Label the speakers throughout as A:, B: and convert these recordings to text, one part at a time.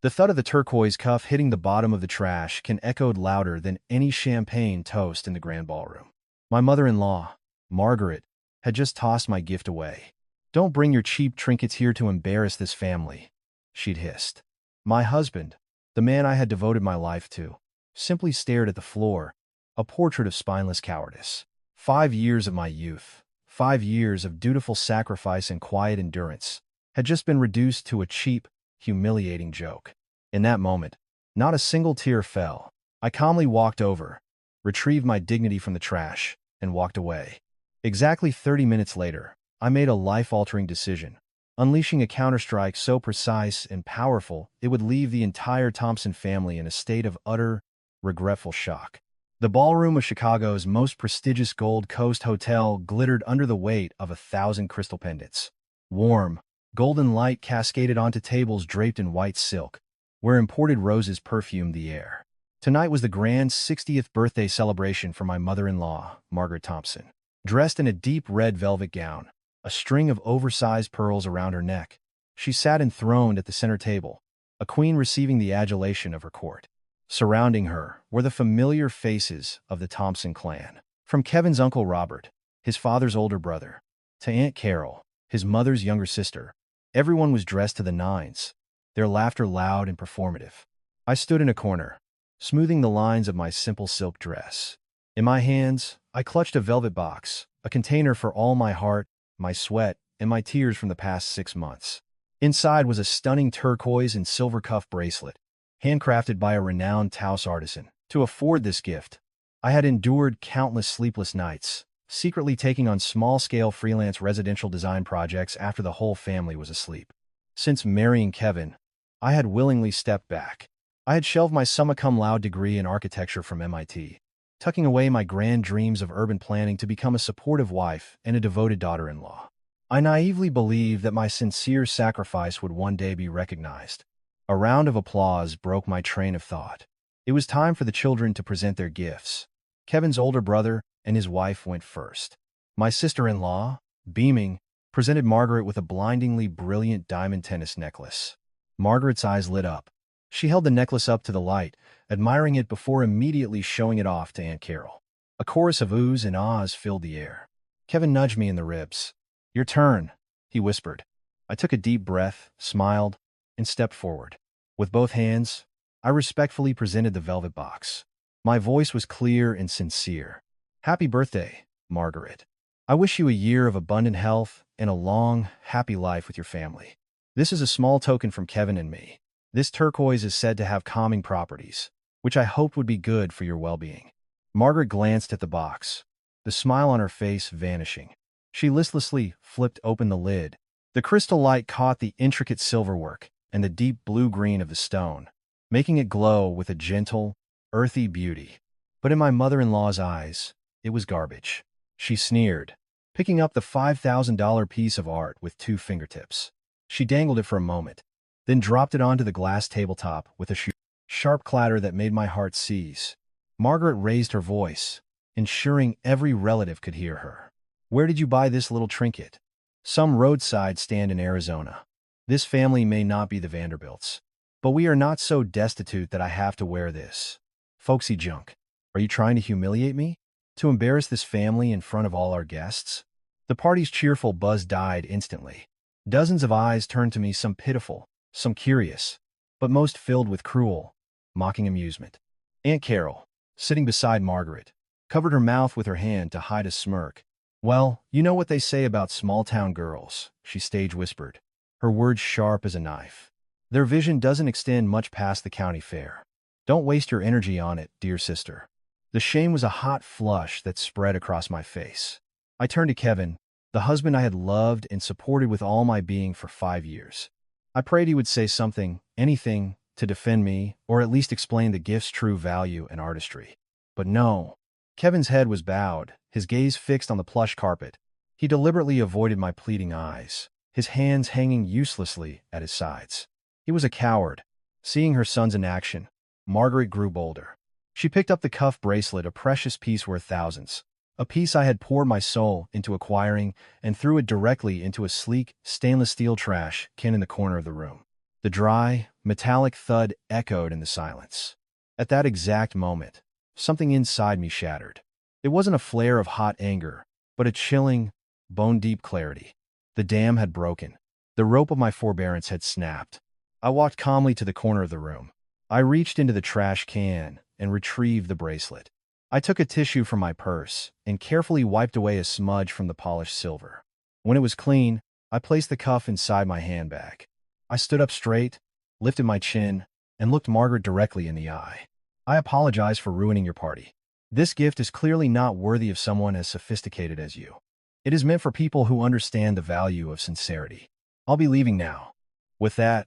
A: The thud of the turquoise cuff hitting the bottom of the trash can echoed louder than any champagne toast in the grand ballroom. My mother-in-law, Margaret, had just tossed my gift away. "Don't bring your cheap trinkets here to embarrass this family," she'd hissed. My husband, the man I had devoted my life to, simply stared at the floor, a portrait of spineless cowardice. 5 years of my youth, 5 years of dutiful sacrifice and quiet endurance, had just been reduced to a cheap, humiliating joke. In that moment, not a single tear fell. I calmly walked over, retrieved my dignity from the trash, and walked away. Exactly 30 minutes later, I made a life-altering decision, unleashing a counterstrike so precise and powerful it would leave the entire Thompson family in a state of utter, regretful shock. The ballroom of Chicago's most prestigious Gold Coast hotel glittered under the weight of 1,000 crystal pendants. Warm, golden light cascaded onto tables draped in white silk, where imported roses perfumed the air. Tonight was the grand 60th birthday celebration for my mother-in-law, Margaret Thompson. Dressed in a deep red velvet gown, a string of oversized pearls around her neck, she sat enthroned at the center table, a queen receiving the adulation of her court. Surrounding her were the familiar faces of the Thompson clan. From Kevin's uncle Robert, his father's older brother, to Aunt Carol, his mother's younger sister, everyone was dressed to the nines, their laughter loud and performative. I stood in a corner, smoothing the lines of my simple silk dress. In my hands, I clutched a velvet box, a container for all my heart, my sweat, and my tears from the past 6 months. Inside was a stunning turquoise and silver cuff bracelet, handcrafted by a renowned Taos artisan. To afford this gift, I had endured countless sleepless nights, secretly taking on small-scale freelance residential design projects after the whole family was asleep. Since marrying Kevin, I had willingly stepped back. I had shelved my summa cum laude degree in architecture from MIT, tucking away my grand dreams of urban planning to become a supportive wife and a devoted daughter-in-law. I naively believed that my sincere sacrifice would one day be recognized. A round of applause broke my train of thought. It was time for the children to present their gifts. Kevin's older brother and his wife went first. My sister-in-law, beaming, presented Margaret with a blindingly brilliant diamond tennis necklace. Margaret's eyes lit up. She held the necklace up to the light, admiring it before immediately showing it off to Aunt Carol. A chorus of oohs and ahs filled the air. Kevin nudged me in the ribs. "Your turn," he whispered. I took a deep breath, smiled, and stepped forward. With both hands, I respectfully presented the velvet box. My voice was clear and sincere. "Happy birthday, Margaret. I wish you a year of abundant health and a long, happy life with your family. This is a small token from Kevin and me. This turquoise is said to have calming properties, which I hoped would be good for your well-being." Margaret glanced at the box, the smile on her face vanishing. She listlessly flipped open the lid. The crystal light caught the intricate silverwork and the deep blue-green of the stone, making it glow with a gentle, earthy beauty. But in my mother-in-law's eyes, it was garbage. She sneered, picking up the $5,000 piece of art with 2 fingertips. She dangled it for a moment, then dropped it onto the glass tabletop with a sharp clatter that made my heart seize. Margaret raised her voice, ensuring every relative could hear her. "Where did you buy this little trinket?" "Some roadside stand in Arizona. This family may not be the Vanderbilts, but we are not so destitute that I have to wear this folksy junk. Are you trying to humiliate me? To embarrass this family in front of all our guests?" The party's cheerful buzz died instantly. Dozens of eyes turned to me, some pitiful, some curious, but most filled with cruel, mocking amusement. Aunt Carol, sitting beside Margaret, covered her mouth with her hand to hide a smirk. "Well, you know what they say about small-town girls," she stage whispered, her words sharp as a knife. "Their vision doesn't extend much past the county fair. Don't waste your energy on it, dear sister." The shame was a hot flush that spread across my face. I turned to Kevin, the husband I had loved and supported with all my being for 5 years. I prayed he would say something, anything, to defend me, or at least explain the gift's true value and artistry. But no. Kevin's head was bowed, his gaze fixed on the plush carpet. He deliberately avoided my pleading eyes, his hands hanging uselessly at his sides. He was a coward. Seeing her sons in action, Margaret grew bolder. She picked up the cuff bracelet, a precious piece worth thousands, a piece I had poured my soul into acquiring, and threw it directly into a sleek, stainless steel trash can in the corner of the room. The dry, metallic thud echoed in the silence. At that exact moment, something inside me shattered. It wasn't a flare of hot anger, but a chilling, bone-deep clarity. The dam had broken. The rope of my forbearance had snapped. I walked calmly to the corner of the room. I reached into the trash can and retrieved the bracelet. I took a tissue from my purse and carefully wiped away a smudge from the polished silver. When it was clean, I placed the cuff inside my handbag. I stood up straight, lifted my chin, and looked Margaret directly in the eye. I apologize for ruining your party. This gift is clearly not worthy of someone as sophisticated as you. It is meant for people who understand the value of sincerity. I'll be leaving now. With that,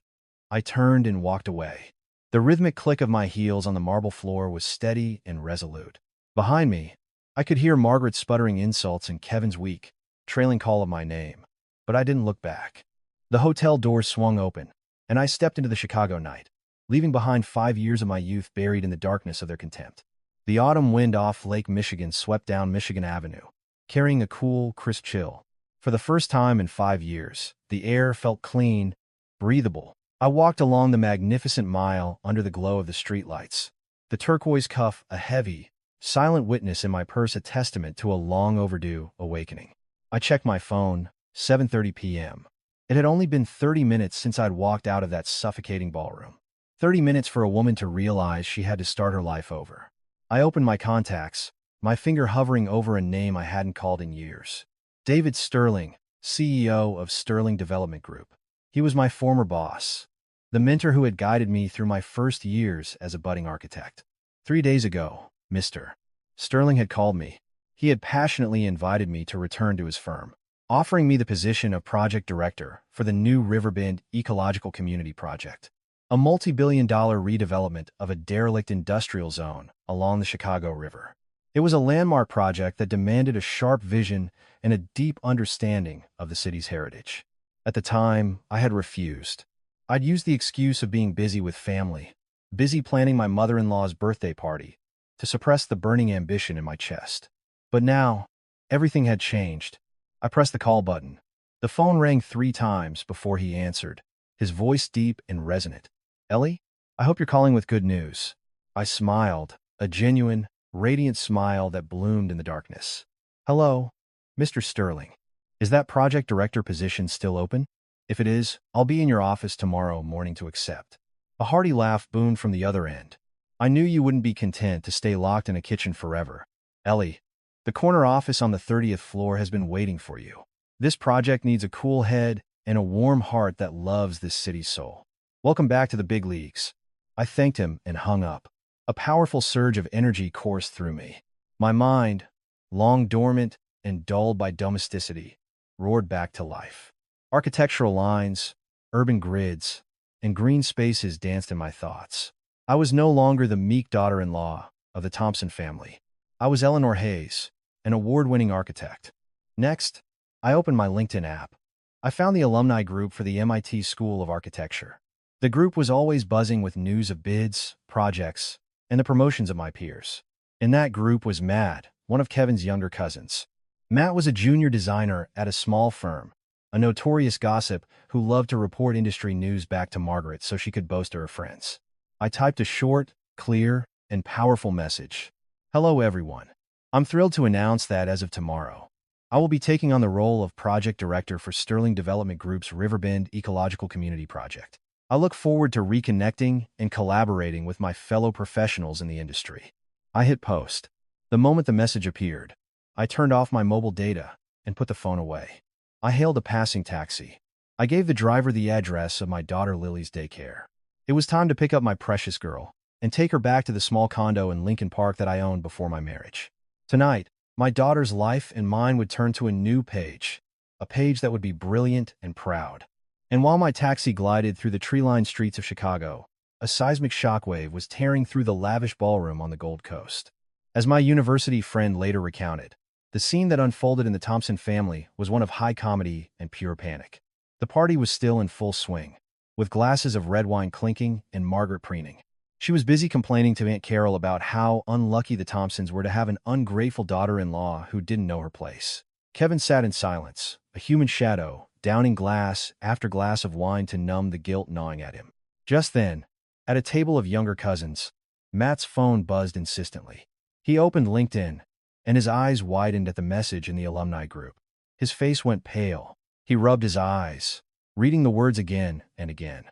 A: I turned and walked away. The rhythmic click of my heels on the marble floor was steady and resolute. Behind me, I could hear Margaret's sputtering insults and Kevin's weak, trailing call of my name. But I didn't look back. The hotel doors swung open, and I stepped into the Chicago night, leaving behind 5 years of my youth buried in the darkness of their contempt. The autumn wind off Lake Michigan swept down Michigan Avenue, carrying a cool, crisp chill. For the first time in 5 years, the air felt clean, breathable. I walked along the magnificent mile under the glow of the streetlights. The turquoise cuff, a heavy, silent witness in my purse, a testament to a long overdue awakening. I checked my phone, 7:30 p.m. It had only been 30 minutes since I'd walked out of that suffocating ballroom. 30 minutes for a woman to realize she had to start her life over. I opened my contacts, my finger hovering over a name I hadn't called in years. David Sterling, CEO of Sterling Development Group. He was my former boss, the mentor who had guided me through my first years as a budding architect. 3 days ago, Mr. Sterling had called me. He had passionately invited me to return to his firm, offering me the position of project director for the new Riverbend Ecological Community Project, a multi-billion-dollar redevelopment of a derelict industrial zone along the Chicago River. It was a landmark project that demanded a sharp vision and a deep understanding of the city's heritage. At the time, I had refused. I'd used the excuse of being busy with family, busy planning my mother-in-law's birthday party, to suppress the burning ambition in my chest. But now, everything had changed. I pressed the call button. The phone rang 3 times before he answered, his voice deep and resonant. "Ellie, I hope you're calling with good news." I smiled, a genuine, radiant smile that bloomed in the darkness. "Hello, Mr. Sterling. Is that project director position still open? If it is, I'll be in your office tomorrow morning to accept." A hearty laugh boomed from the other end. "I knew you wouldn't be content to stay locked in a kitchen forever. Ellie, the corner office on the 30th floor has been waiting for you. This project needs a cool head and a warm heart that loves this city's soul. Welcome back to the big leagues." I thanked him and hung up. A powerful surge of energy coursed through me. My mind, long dormant and dulled by domesticity, roared back to life. Architectural lines, urban grids, and green spaces danced in my thoughts. I was no longer the meek daughter-in-law of the Thompson family. I was Eleanor Hayes, an award-winning architect. Next, I opened my LinkedIn app. I found the alumni group for the MIT School of Architecture. The group was always buzzing with news of bids, projects, and the promotions of my peers. In that group was Matt, one of Kevin's younger cousins. Matt was a junior designer at a small firm, a notorious gossip who loved to report industry news back to Margaret so she could boast to her friends. I typed a short, clear, and powerful message. "Hello everyone. I'm thrilled to announce that as of tomorrow, I will be taking on the role of project director for Sterling Development Group's Riverbend Ecological Community Project. I look forward to reconnecting and collaborating with my fellow professionals in the industry." I hit post. The moment the message appeared, I turned off my mobile data and put the phone away. I hailed a passing taxi. I gave the driver the address of my daughter Lily's daycare. It was time to pick up my precious girl and take her back to the small condo in Lincoln Park that I owned before my marriage. Tonight, my daughter's life and mine would turn to a new page, a page that would be brilliant and proud. And while my taxi glided through the tree-lined streets of Chicago, a seismic shockwave was tearing through the lavish ballroom on the Gold Coast. As my university friend later recounted, the scene that unfolded in the Thompson family was one of high comedy and pure panic. The party was still in full swing, with glasses of red wine clinking and Margaret preening. She was busy complaining to Aunt Carol about how unlucky the Thompsons were to have an ungrateful daughter-in-law who didn't know her place. Kevin sat in silence, a human shadow downing glass after glass of wine to numb the guilt gnawing at him. Just then, at a table of younger cousins, Matt's phone buzzed insistently. He opened LinkedIn, and his eyes widened at the message in the alumni group. His face went pale. He rubbed his eyes, reading the words again and again.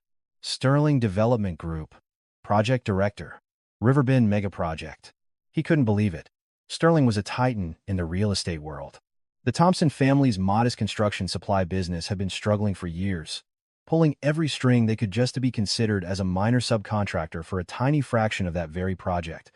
A: Sterling Development Group, Project Director, Riverbend Mega Project. He couldn't believe it. Sterling was a titan in the real estate world. The Thompson family's modest construction supply business had been struggling for years, pulling every string they could just to be considered as a minor subcontractor for a tiny fraction of that very project,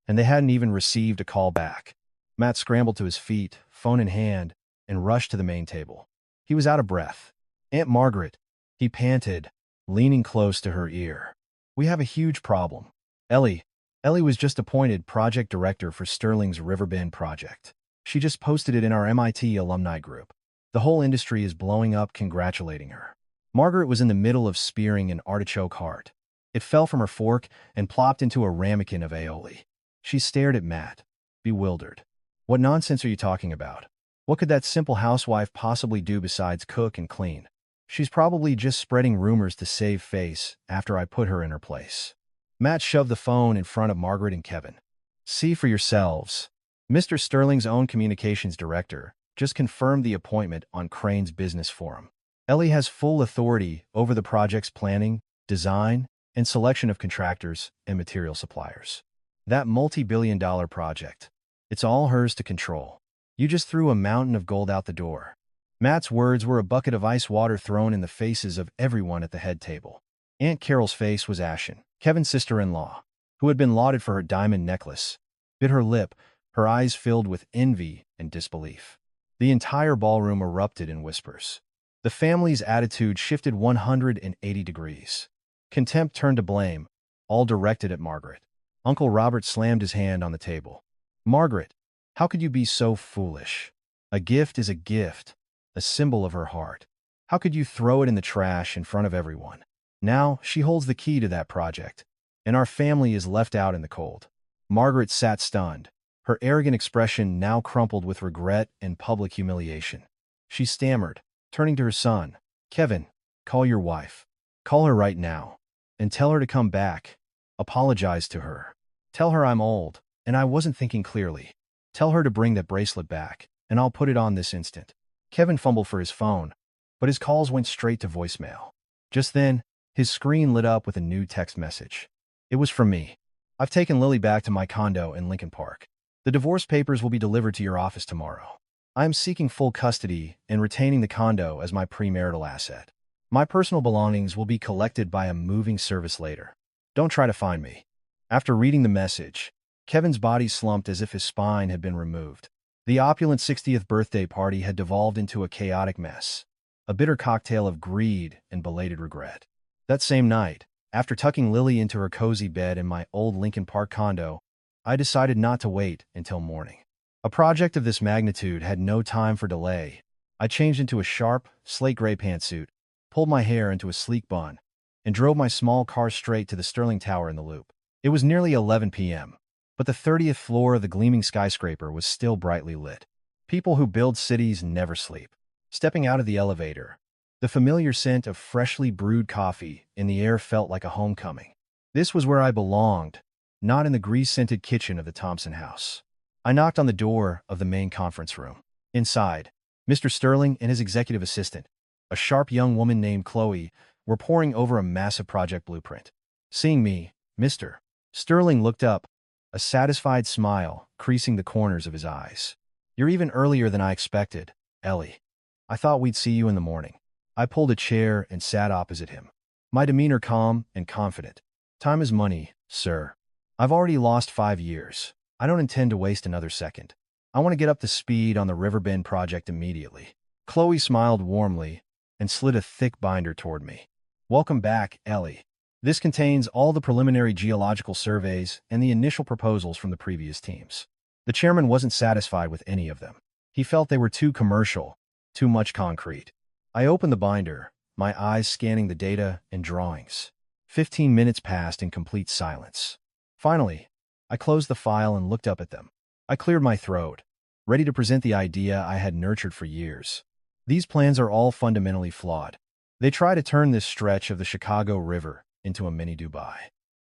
A: and they hadn't even received a call back. Matt scrambled to his feet, phone in hand, and rushed to the main table. He was out of breath. "Aunt Margaret," he panted, leaning close to her ear. "We have a huge problem. Ellie was just appointed project director for Sterling's Riverbend project. She just posted it in our MIT alumni group. The whole industry is blowing up congratulating her." Margaret was in the middle of spearing an artichoke heart. It fell from her fork and plopped into a ramekin of aioli. She stared at Matt, bewildered. "What nonsense are you talking about? What could that simple housewife possibly do besides cook and clean? She's probably just spreading rumors to save face after I put her in her place." Matt shoved the phone in front of Margaret and Kevin. "See for yourselves. Mr. Sterling's own communications director just confirmed the appointment on Crane's business forum. Ellie has full authority over the project's planning, design, and selection of contractors and material suppliers. That multi-billion-dollar project, it's all hers to control. You just threw a mountain of gold out the door." Matt's words were a bucket of ice water thrown in the faces of everyone at the head table. Aunt Carol's face was ashen. Kevin's sister-in-law, who had been lauded for her diamond necklace, bit her lip, her eyes filled with envy and disbelief. The entire ballroom erupted in whispers. The family's attitude shifted 180 degrees. Contempt turned to blame, all directed at Margaret. Uncle Robert slammed his hand on the table. "Margaret, how could you be so foolish? A gift is a gift, a symbol of her heart. How could you throw it in the trash in front of everyone? Now she holds the key to that project, and our family is left out in the cold." Margaret sat stunned, her arrogant expression now crumpled with regret and public humiliation. She stammered, turning to her son. "Kevin, call your wife. Call her right now, and tell her to come back. Apologize to her. Tell her I'm old, and I wasn't thinking clearly. Tell her to bring that bracelet back, and I'll put it on this instant." Kevin fumbled for his phone, but his calls went straight to voicemail. Just then, his screen lit up with a new text message. It was from me. "I've taken Lily back to my condo in Lincoln Park. The divorce papers will be delivered to your office tomorrow. I am seeking full custody and retaining the condo as my premarital asset. My personal belongings will be collected by a moving service later. Don't try to find me." After reading the message, Kevin's body slumped as if his spine had been removed. The opulent 60th birthday party had devolved into a chaotic mess, a bitter cocktail of greed and belated regret. That same night, after tucking Lily into her cozy bed in my old Lincoln Park condo, I decided not to wait until morning. A project of this magnitude had no time for delay. I changed into a sharp, slate gray pantsuit, pulled my hair into a sleek bun, and drove my small car straight to the Sterling Tower in the Loop. It was nearly 11 p.m., but the 30th floor of the gleaming skyscraper was still brightly lit. People who build cities never sleep. Stepping out of the elevator, the familiar scent of freshly brewed coffee in the air felt like a homecoming. This was where I belonged, not in the grease-scented kitchen of the Thompson house. I knocked on the door of the main conference room. Inside, Mr. Sterling and his executive assistant, a sharp young woman named Chloe, were poring over a massive project blueprint. Seeing me, Mr. Sterling looked up, a satisfied smile creasing the corners of his eyes. "You're even earlier than I expected, Ellie. I thought we'd see you in the morning." I pulled a chair and sat opposite him, my demeanor calm and confident. "Time is money, sir. I've already lost 5 years. I don't intend to waste another second. I want to get up to speed on the Riverbend project immediately." Chloe smiled warmly and slid a thick binder toward me. "Welcome back, Ellie. This contains all the preliminary geological surveys and the initial proposals from the previous teams." The chairman wasn't satisfied with any of them. He felt they were too commercial, too much concrete. I opened the binder, my eyes scanning the data and drawings. 15 minutes passed in complete silence. Finally, I closed the file and looked up at them. I cleared my throat, ready to present the idea I had nurtured for years. These plans are all fundamentally flawed. They try to turn this stretch of the Chicago River into a mini Dubai.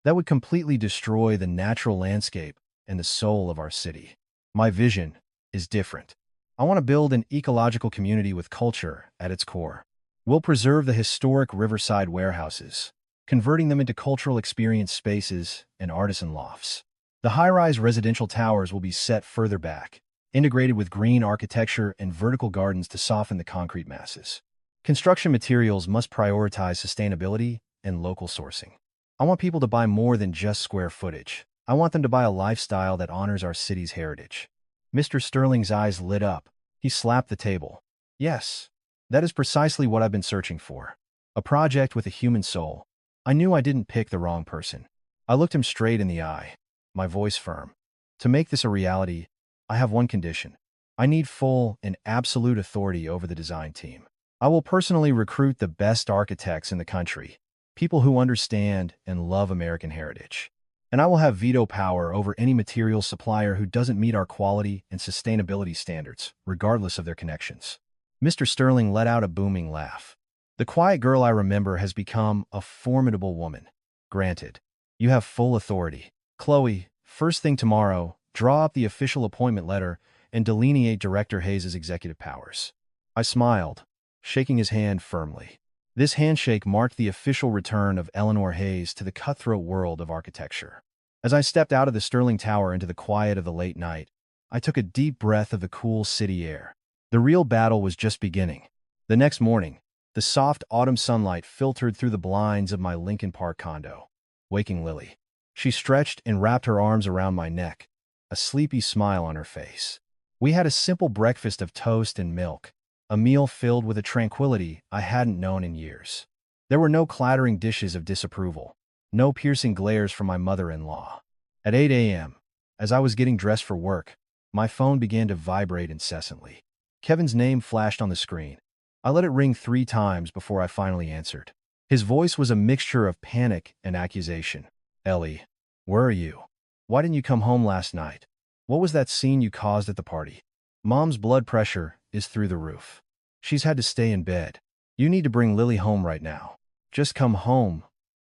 A: That would completely destroy the natural landscape and the soul of our city. My vision is different. I want to build an ecological community with culture at its core. We'll preserve the historic riverside warehouses, converting them into cultural experience spaces and artisan lofts. The high-rise residential towers will be set further back, integrated with green architecture and vertical gardens to soften the concrete masses. Construction materials must prioritize sustainability and local sourcing. I want people to buy more than just square footage. I want them to buy a lifestyle that honors our city's heritage. Mr. Sterling's eyes lit up. He slapped the table. Yes, that is precisely what I've been searching for. A project with a human soul. I knew I didn't pick the wrong person. I looked him straight in the eye, my voice firm. To make this a reality, I have one condition. I need full and absolute authority over the design team. I will personally recruit the best architects in the country, people who understand and love American heritage. And I will have veto power over any material supplier who doesn't meet our quality and sustainability standards, regardless of their connections. Mr. Sterling let out a booming laugh. The quiet girl I remember has become a formidable woman. Granted, you have full authority. Chloe, first thing tomorrow, draw up the official appointment letter and delineate Director Hayes' executive powers. I smiled, shaking his hand firmly. This handshake marked the official return of Eleanor Hayes to the cutthroat world of architecture. As I stepped out of the Sterling Tower into the quiet of the late night, I took a deep breath of the cool city air. The real battle was just beginning. The next morning, the soft autumn sunlight filtered through the blinds of my Lincoln Park condo, waking Lily. She stretched and wrapped her arms around my neck, a sleepy smile on her face. We had a simple breakfast of toast and milk, a meal filled with a tranquility I hadn't known in years. There were no clattering dishes of disapproval, no piercing glares from my mother-in-law. At 8 a.m., as I was getting dressed for work, my phone began to vibrate incessantly. Kevin's name flashed on the screen. I let it ring 3 times before I finally answered. His voice was a mixture of panic and accusation. Ellie, where are you? Why didn't you come home last night? What was that scene you caused at the party? Mom's blood pressure is through the roof. She's had to stay in bed. You need to bring Lily home right now. Just come home,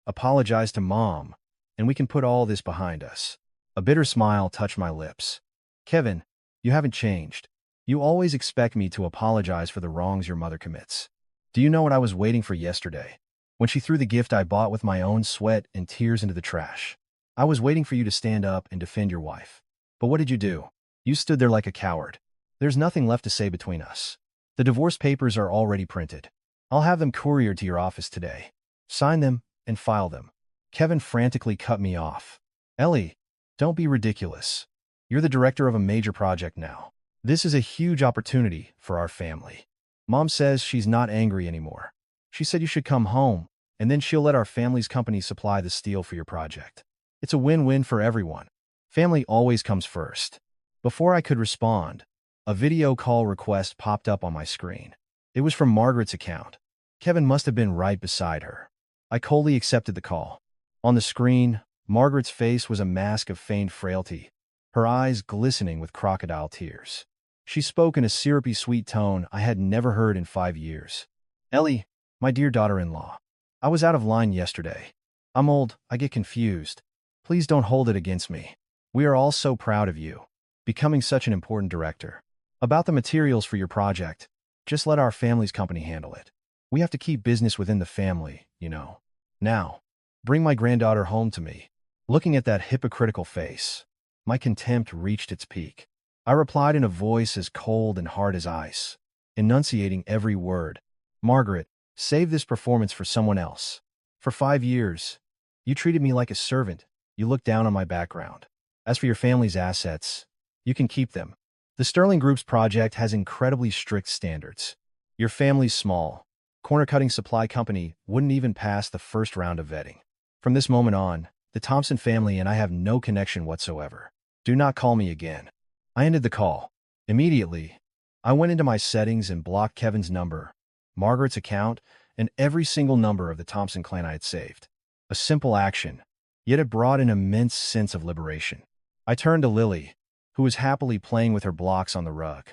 A: apologize to Mom, and we can put all this behind us. A bitter smile touched my lips. Kevin, you haven't changed. You always expect me to apologize for the wrongs your mother commits. Do you know what I was waiting for yesterday? When she threw the gift I bought with my own sweat and tears into the trash. I was waiting for you to stand up and defend your wife. But what did you do? You stood there like a coward. There's nothing left to say between us. The divorce papers are already printed. I'll have them couriered to your office today. Sign them and file them. Kevin frantically cut me off. Ellie, don't be ridiculous. You're the director of a major project now. This is a huge opportunity for our family. Mom says she's not angry anymore. She said you should come home, and then she'll let our family's company supply the steel for your project. It's a win-win for everyone. Family always comes first. Before I could respond, a video call request popped up on my screen. It was from Margaret's account. Kevin must have been right beside her. I coldly accepted the call. On the screen, Margaret's face was a mask of feigned frailty, her eyes glistening with crocodile tears. She spoke in a syrupy sweet tone I had never heard in 5 years. Ellie, my dear daughter-in-law, I was out of line yesterday. I'm old, I get confused. Please don't hold it against me. We are all so proud of you, becoming such an important director. About the materials for your project, just let our family's company handle it. We have to keep business within the family, you know. Now, bring my granddaughter home to me. Looking at that hypocritical face, my contempt reached its peak. I replied in a voice as cold and hard as ice, enunciating every word. Margaret, save this performance for someone else. For 5 years, you treated me like a servant. You looked down on my background. As for your family's assets, you can keep them. The Sterling Group's project has incredibly strict standards. Your family's small. Corner-cutting supply company wouldn't even pass the first round of vetting. From this moment on, the Thompson family and I have no connection whatsoever. Do not call me again. I ended the call. Immediately, I went into my settings and blocked Kevin's number, Margaret's account, and every single number of the Thompson clan I had saved. A simple action, yet it brought an immense sense of liberation. I turned to Lily, who was happily playing with her blocks on the rug.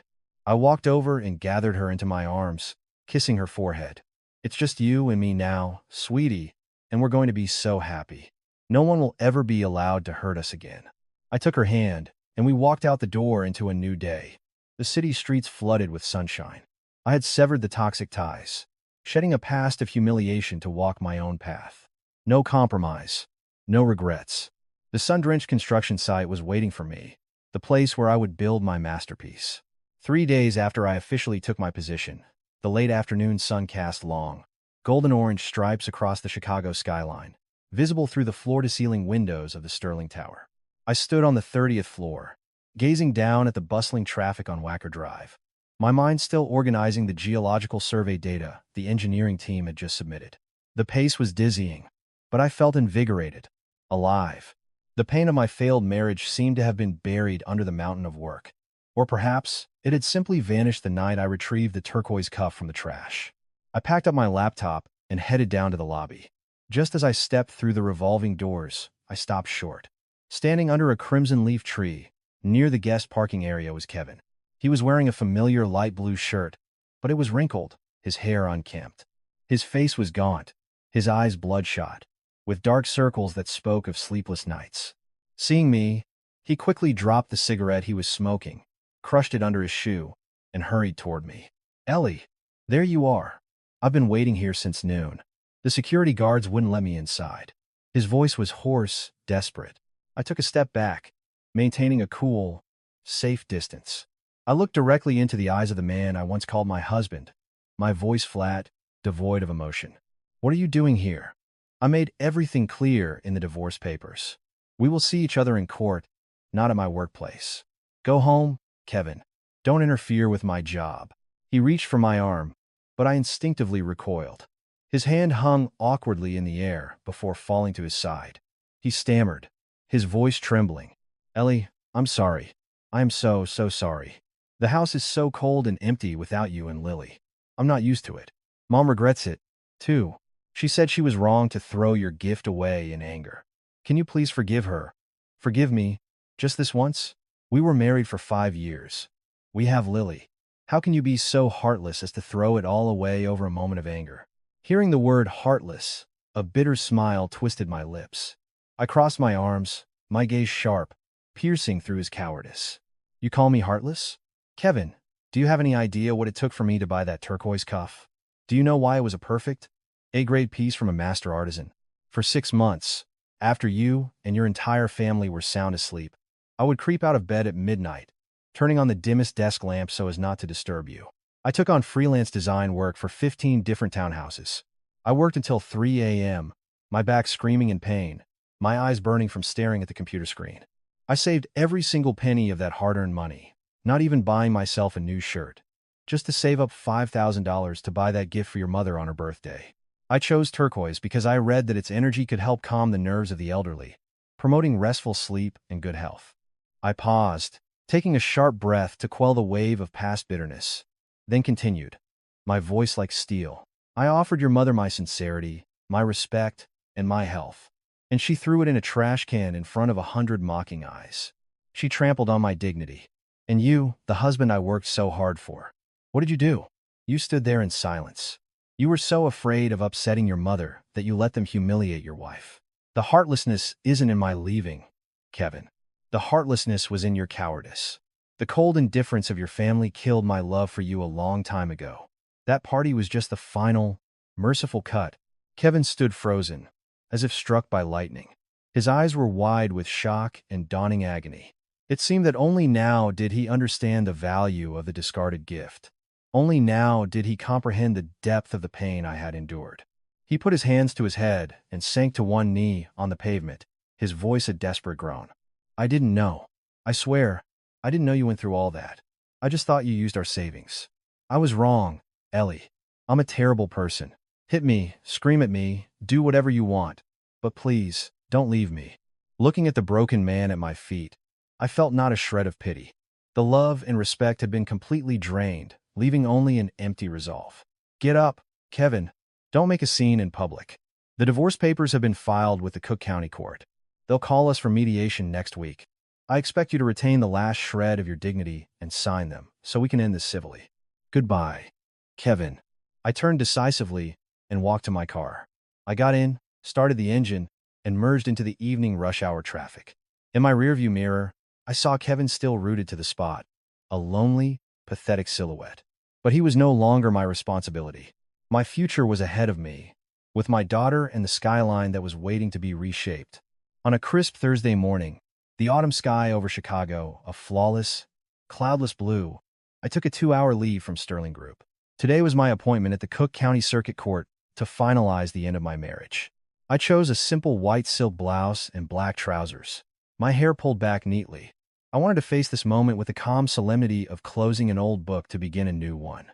A: I walked over and gathered her into my arms, kissing her forehead. It's just you and me now, sweetie, and we're going to be so happy. No one will ever be allowed to hurt us again. I took her hand, and we walked out the door into a new day. The city streets flooded with sunshine. I had severed the toxic ties, shedding a past of humiliation to walk my own path. No compromise, no regrets. The sun-drenched construction site was waiting for me, the place where I would build my masterpiece. 3 days after I officially took my position, the late afternoon sun cast long, golden-orange stripes across the Chicago skyline, visible through the floor-to-ceiling windows of the Sterling Tower. I stood on the 30th floor, gazing down at the bustling traffic on Wacker Drive, my mind still organizing the geological survey data the engineering team had just submitted. The pace was dizzying, but I felt invigorated, alive. The pain of my failed marriage seemed to have been buried under the mountain of work. Or perhaps it had simply vanished the night I retrieved the turquoise cuff from the trash. I packed up my laptop and headed down to the lobby. Just as I stepped through the revolving doors, I stopped short. Standing under a crimson leaf tree, near the guest parking area, was Kevin. He was wearing a familiar light blue shirt, but it was wrinkled, his hair unkempt. His face was gaunt, his eyes bloodshot, with dark circles that spoke of sleepless nights. Seeing me, he quickly dropped the cigarette he was smoking, crushed it under his shoe, and hurried toward me. "Ellie, there you are. I've been waiting here since noon. The security guards wouldn't let me inside." His voice was hoarse, desperate. I took a step back, maintaining a cool, safe distance. I looked directly into the eyes of the man I once called my husband, my voice flat, devoid of emotion. "What are you doing here? I made everything clear in the divorce papers. We will see each other in court, not at my workplace. Go home, Kevin. Don't interfere with my job." He reached for my arm, but I instinctively recoiled. His hand hung awkwardly in the air before falling to his side. He stammered, his voice trembling. "Ellie, I'm sorry. I am so sorry. The house is so cold and empty without you and Lily. I'm not used to it. Mom regrets it, too. She said she was wrong to throw your gift away in anger. Can you please forgive her? Forgive me, just this once? We were married for 5 years. We have Lily. How can you be so heartless as to throw it all away over a moment of anger?" Hearing the word heartless, a bitter smile twisted my lips. I crossed my arms, my gaze sharp, piercing through his cowardice. "You call me heartless? Kevin, do you have any idea what it took for me to buy that turquoise cuff? Do you know why it was a perfect, A-grade piece from a master artisan? For 6 months, after you and your entire family were sound asleep, I would creep out of bed at midnight, turning on the dimmest desk lamp so as not to disturb you. I took on freelance design work for 15 different townhouses. I worked until 3 a.m., my back screaming in pain, my eyes burning from staring at the computer screen. I saved every single penny of that hard-earned money, not even buying myself a new shirt, just to save up $5,000 to buy that gift for your mother on her birthday. I chose turquoise because I read that its energy could help calm the nerves of the elderly, promoting restful sleep and good health. I paused, taking a sharp breath to quell the wave of past bitterness, then continued, my voice like steel. "I offered your mother my sincerity, my respect, and my health, and she threw it in a trash can in front of 100 mocking eyes. She trampled on my dignity. And you, the husband I worked so hard for, what did you do? You stood there in silence. You were so afraid of upsetting your mother that you let them humiliate your wife. The heartlessness isn't in my leaving, Kevin. The heartlessness was in your cowardice. The cold indifference of your family killed my love for you a long time ago. That party was just the final, merciful cut." Kevin stood frozen, as if struck by lightning. His eyes were wide with shock and dawning agony. It seemed that only now did he understand the value of the discarded gift. Only now did he comprehend the depth of the pain I had endured. He put his hands to his head and sank to one knee on the pavement, his voice a desperate groan. "I didn't know. I swear, I didn't know you went through all that. I just thought you used our savings. I was wrong, Ellie. I'm a terrible person. Hit me, scream at me, do whatever you want. But please, don't leave me." Looking at the broken man at my feet, I felt not a shred of pity. The love and respect had been completely drained, leaving only an empty resolve. "Get up, Kevin. Don't make a scene in public. The divorce papers have been filed with the Cook County Court. They'll call us for mediation next week. I expect you to retain the last shred of your dignity and sign them, so we can end this civilly. Goodbye, Kevin. I turned decisively and walked to my car. I got in, started the engine, and merged into the evening rush hour traffic. In my rearview mirror, I saw Kevin still rooted to the spot, a lonely, pathetic silhouette. But he was no longer my responsibility. My future was ahead of me, with my daughter and the skyline that was waiting to be reshaped. On a crisp Thursday morning, the autumn sky over Chicago, a flawless, cloudless blue, I took a 2-hour leave from Sterling Group. Today was my appointment at the Cook County Circuit Court to finalize the end of my marriage. I chose a simple white silk blouse and black trousers, my hair pulled back neatly. I wanted to face this moment with the calm solemnity of closing an old book to begin a new one.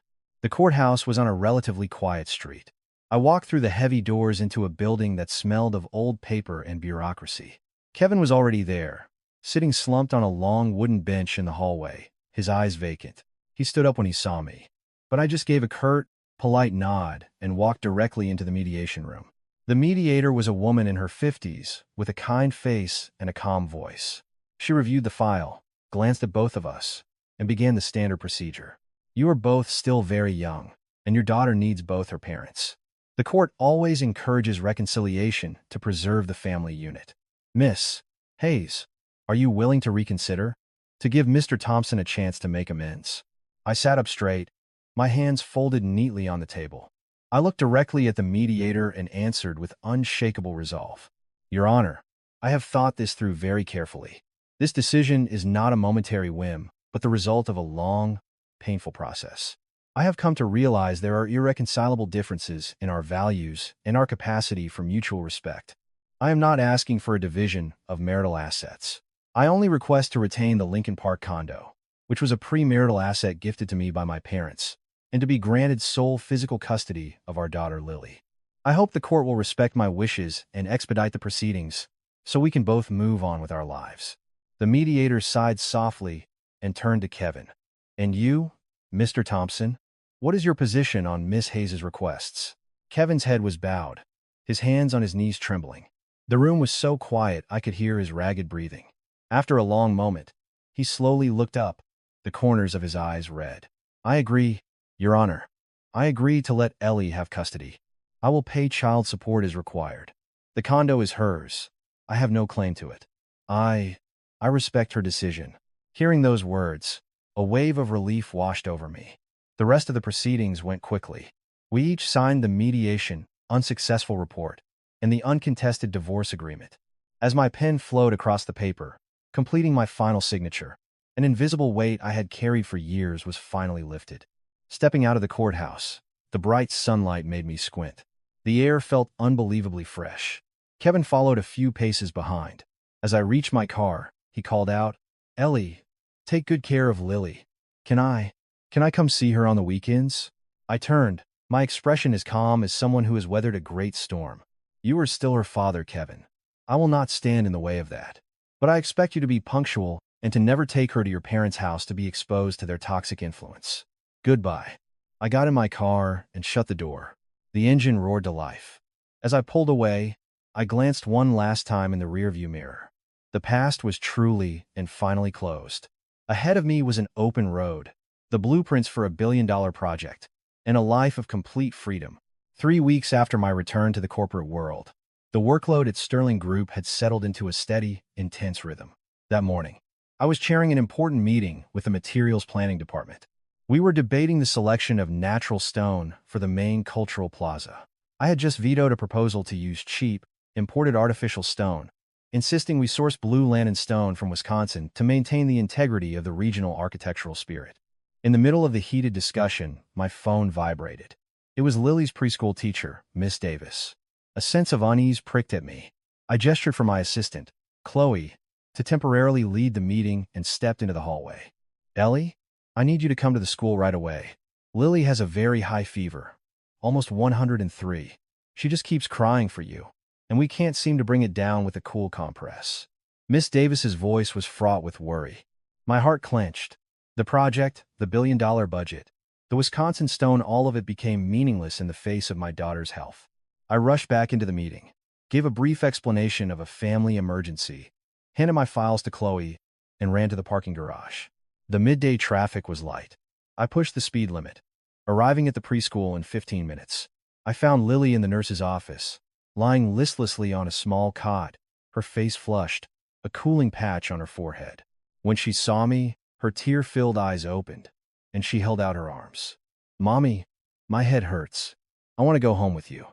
A: The courthouse was on a relatively quiet street. I walked through the heavy doors into a building that smelled of old paper and bureaucracy. Kevin was already there, sitting slumped on a long wooden bench in the hallway, his eyes vacant. He stood up when he saw me, but I just gave a curt, polite nod and walked directly into the mediation room. The mediator was a woman in her 50s, with a kind face and a calm voice. She reviewed the file, glanced at both of us, and began the standard procedure. You are both still very young, and your daughter needs both her parents. The court always encourages reconciliation to preserve the family unit. Miss Hayes, are you willing to reconsider? To give Mr. Thompson a chance to make amends? I sat up straight, my hands folded neatly on the table. I looked directly at the mediator and answered with unshakable resolve. Your Honor, I have thought this through very carefully. This decision is not a momentary whim, but the result of a long, painful process. I have come to realize there are irreconcilable differences in our values and our capacity for mutual respect. I am not asking for a division of marital assets. I only request to retain the Lincoln Park condo, which was a premarital asset gifted to me by my parents, and to be granted sole physical custody of our daughter Lily. I hope the court will respect my wishes and expedite the proceedings so we can both move on with our lives. The mediator sighed softly and turned to Kevin. And you, Mr. Thompson, what is your position on Miss Hayes' requests? Kevin's head was bowed, his hands on his knees trembling. The room was so quiet I could hear his ragged breathing. After a long moment, he slowly looked up, the corners of his eyes red. I agree, Your Honor. I agree to let Ellie have custody. I will pay child support as required. The condo is hers. I have no claim to it. I respect her decision. Hearing those words, a wave of relief washed over me. The rest of the proceedings went quickly. We each signed the mediation, unsuccessful report, and the uncontested divorce agreement. As my pen flowed across the paper, completing my final signature, an invisible weight I had carried for years was finally lifted. Stepping out of the courthouse, the bright sunlight made me squint. The air felt unbelievably fresh. Kevin followed a few paces behind. As I reached my car, he called out, Ellie, take good care of Lily. Can I come see her on the weekends? I turned, my expression as calm as someone who has weathered a great storm. You are still her father, Kevin. I will not stand in the way of that. But I expect you to be punctual and to never take her to your parents' house to be exposed to their toxic influence. Goodbye. I got in my car and shut the door. The engine roared to life. As I pulled away, I glanced one last time in the rearview mirror. The past was truly and finally closed. Ahead of me was an open road, the blueprints for $1 billion project, and a life of complete freedom. 3 weeks after my return to the corporate world, the workload at Sterling Group had settled into a steady, intense rhythm. That morning, I was chairing an important meeting with the materials planning department. We were debating the selection of natural stone for the main cultural plaza. I had just vetoed a proposal to use cheap, imported artificial stone, insisting we source blue lantern stone from Wisconsin to maintain the integrity of the regional architectural spirit. In the middle of the heated discussion, my phone vibrated. It was Lily's preschool teacher, Miss Davis. A sense of unease pricked at me. I gestured for my assistant, Chloe, to temporarily lead the meeting and stepped into the hallway. Ellie, I need you to come to the school right away. Lily has a very high fever, almost 103. She just keeps crying for you, and we can't seem to bring it down with a cool compress. Miss Davis's voice was fraught with worry. My heart clenched. The project, the $1 billion budget, the Wisconsin stone, all of it became meaningless in the face of my daughter's health. I rushed back into the meeting, gave a brief explanation of a family emergency, handed my files to Chloe, and ran to the parking garage. The midday traffic was light. I pushed the speed limit, arriving at the preschool in 15 minutes. I found Lily in the nurse's office, lying listlessly on a small cot, her face flushed, a cooling patch on her forehead. When she saw me, her tear-filled eyes opened, and she held out her arms. "Mommy, my head hurts. I want to go home with you."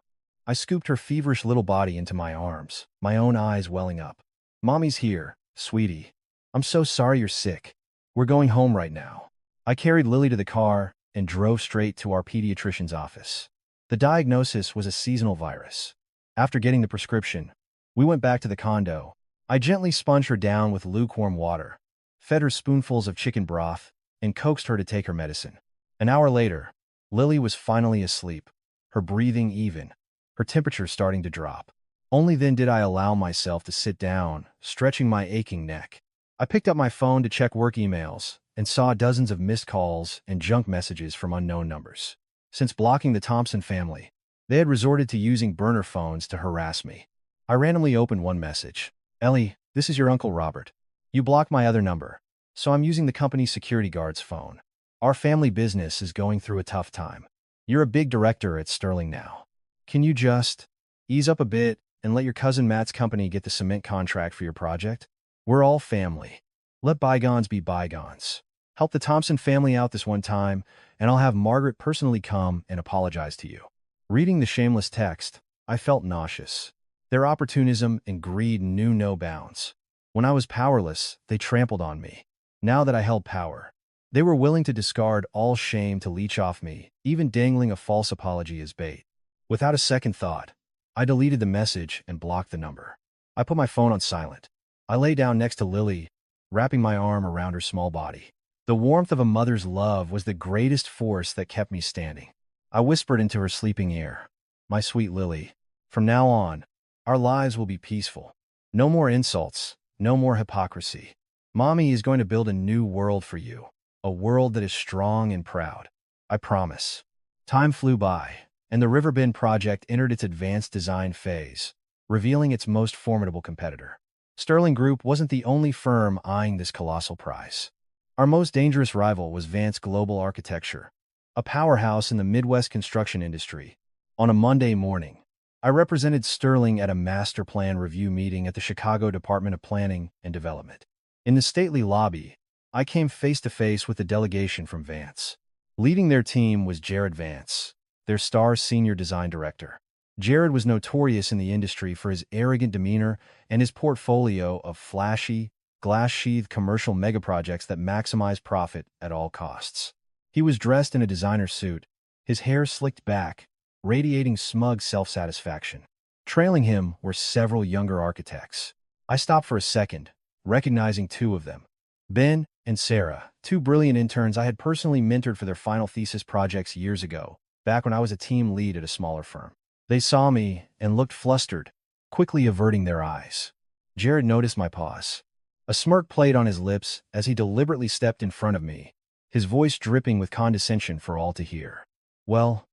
A: I scooped her feverish little body into my arms, my own eyes welling up. "Mommy's here, sweetie. I'm so sorry you're sick. We're going home right now." I carried Lily to the car and drove straight to our pediatrician's office. The diagnosis was a seasonal virus. After getting the prescription, we went back to the condo. I gently sponged her down with lukewarm water, fed her spoonfuls of chicken broth, and coaxed her to take her medicine. An hour later, Lily was finally asleep, her breathing even, her temperature starting to drop. Only then did I allow myself to sit down, stretching my aching neck. I picked up my phone to check work emails and saw dozens of missed calls and junk messages from unknown numbers. Since blocking the Thompson family, they had resorted to using burner phones to harass me. I randomly opened one message. "Ellie, this is your Uncle Robert. You blocked my other number, so I'm using the company's security guard's phone. Our family business is going through a tough time. You're a big director at Sterling now. Can you just ease up a bit and let your cousin Matt's company get the cement contract for your project? We're all family. Let bygones be bygones. Help the Thompson family out this one time, and I'll have Margaret personally come and apologize to you." Reading the shameless text, I felt nauseous. Their opportunism and greed knew no bounds. When I was powerless, they trampled on me. Now that I held power, they were willing to discard all shame to leech off me, even dangling a false apology as bait. Without a second thought, I deleted the message and blocked the number. I put my phone on silent. I lay down next to Lily, wrapping my arm around her small body. The warmth of a mother's love was the greatest force that kept me standing. I whispered into her sleeping ear, "My sweet Lily, from now on, our lives will be peaceful. No more insults, no more hypocrisy. Mommy is going to build a new world for you, a world that is strong and proud. I promise." Time flew by, and the Riverbend project entered its advanced design phase, revealing its most formidable competitor. Sterling Group wasn't the only firm eyeing this colossal prize. Our most dangerous rival was Vance Global Architecture, a powerhouse in the Midwest construction industry. On a Monday morning, I represented Sterling at a master plan review meeting at the Chicago Department of Planning and Development. In the stately lobby, I came face to face with the delegation from Vance. Leading their team was Jared Vance, their star senior design director. Jared was notorious in the industry for his arrogant demeanor and his portfolio of flashy, glass-sheathed commercial megaprojects that maximize profit at all costs. He was dressed in a designer suit, his hair slicked back, radiating smug self-satisfaction. Trailing him were several younger architects. I stopped for a second, recognizing two of them. Ben and Sarah, two brilliant interns I had personally mentored for their final thesis projects years ago, back when I was a team lead at a smaller firm. They saw me and looked flustered, quickly averting their eyes. Jared noticed my pause. A smirk played on his lips as he deliberately stepped in front of me, his voice dripping with condescension for all to hear. Well,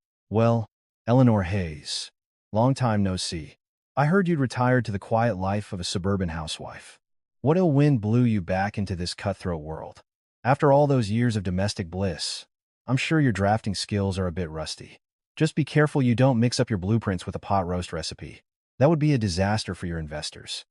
A: Eleanor Hayes. Long time no see. I heard you'd retired to the quiet life of a suburban housewife. What ill wind blew you back into this cutthroat world? After all those years of domestic bliss, I'm sure your drafting skills are a bit rusty. Just be careful you don't mix up your blueprints with a pot roast recipe. That would be a disaster for your investors.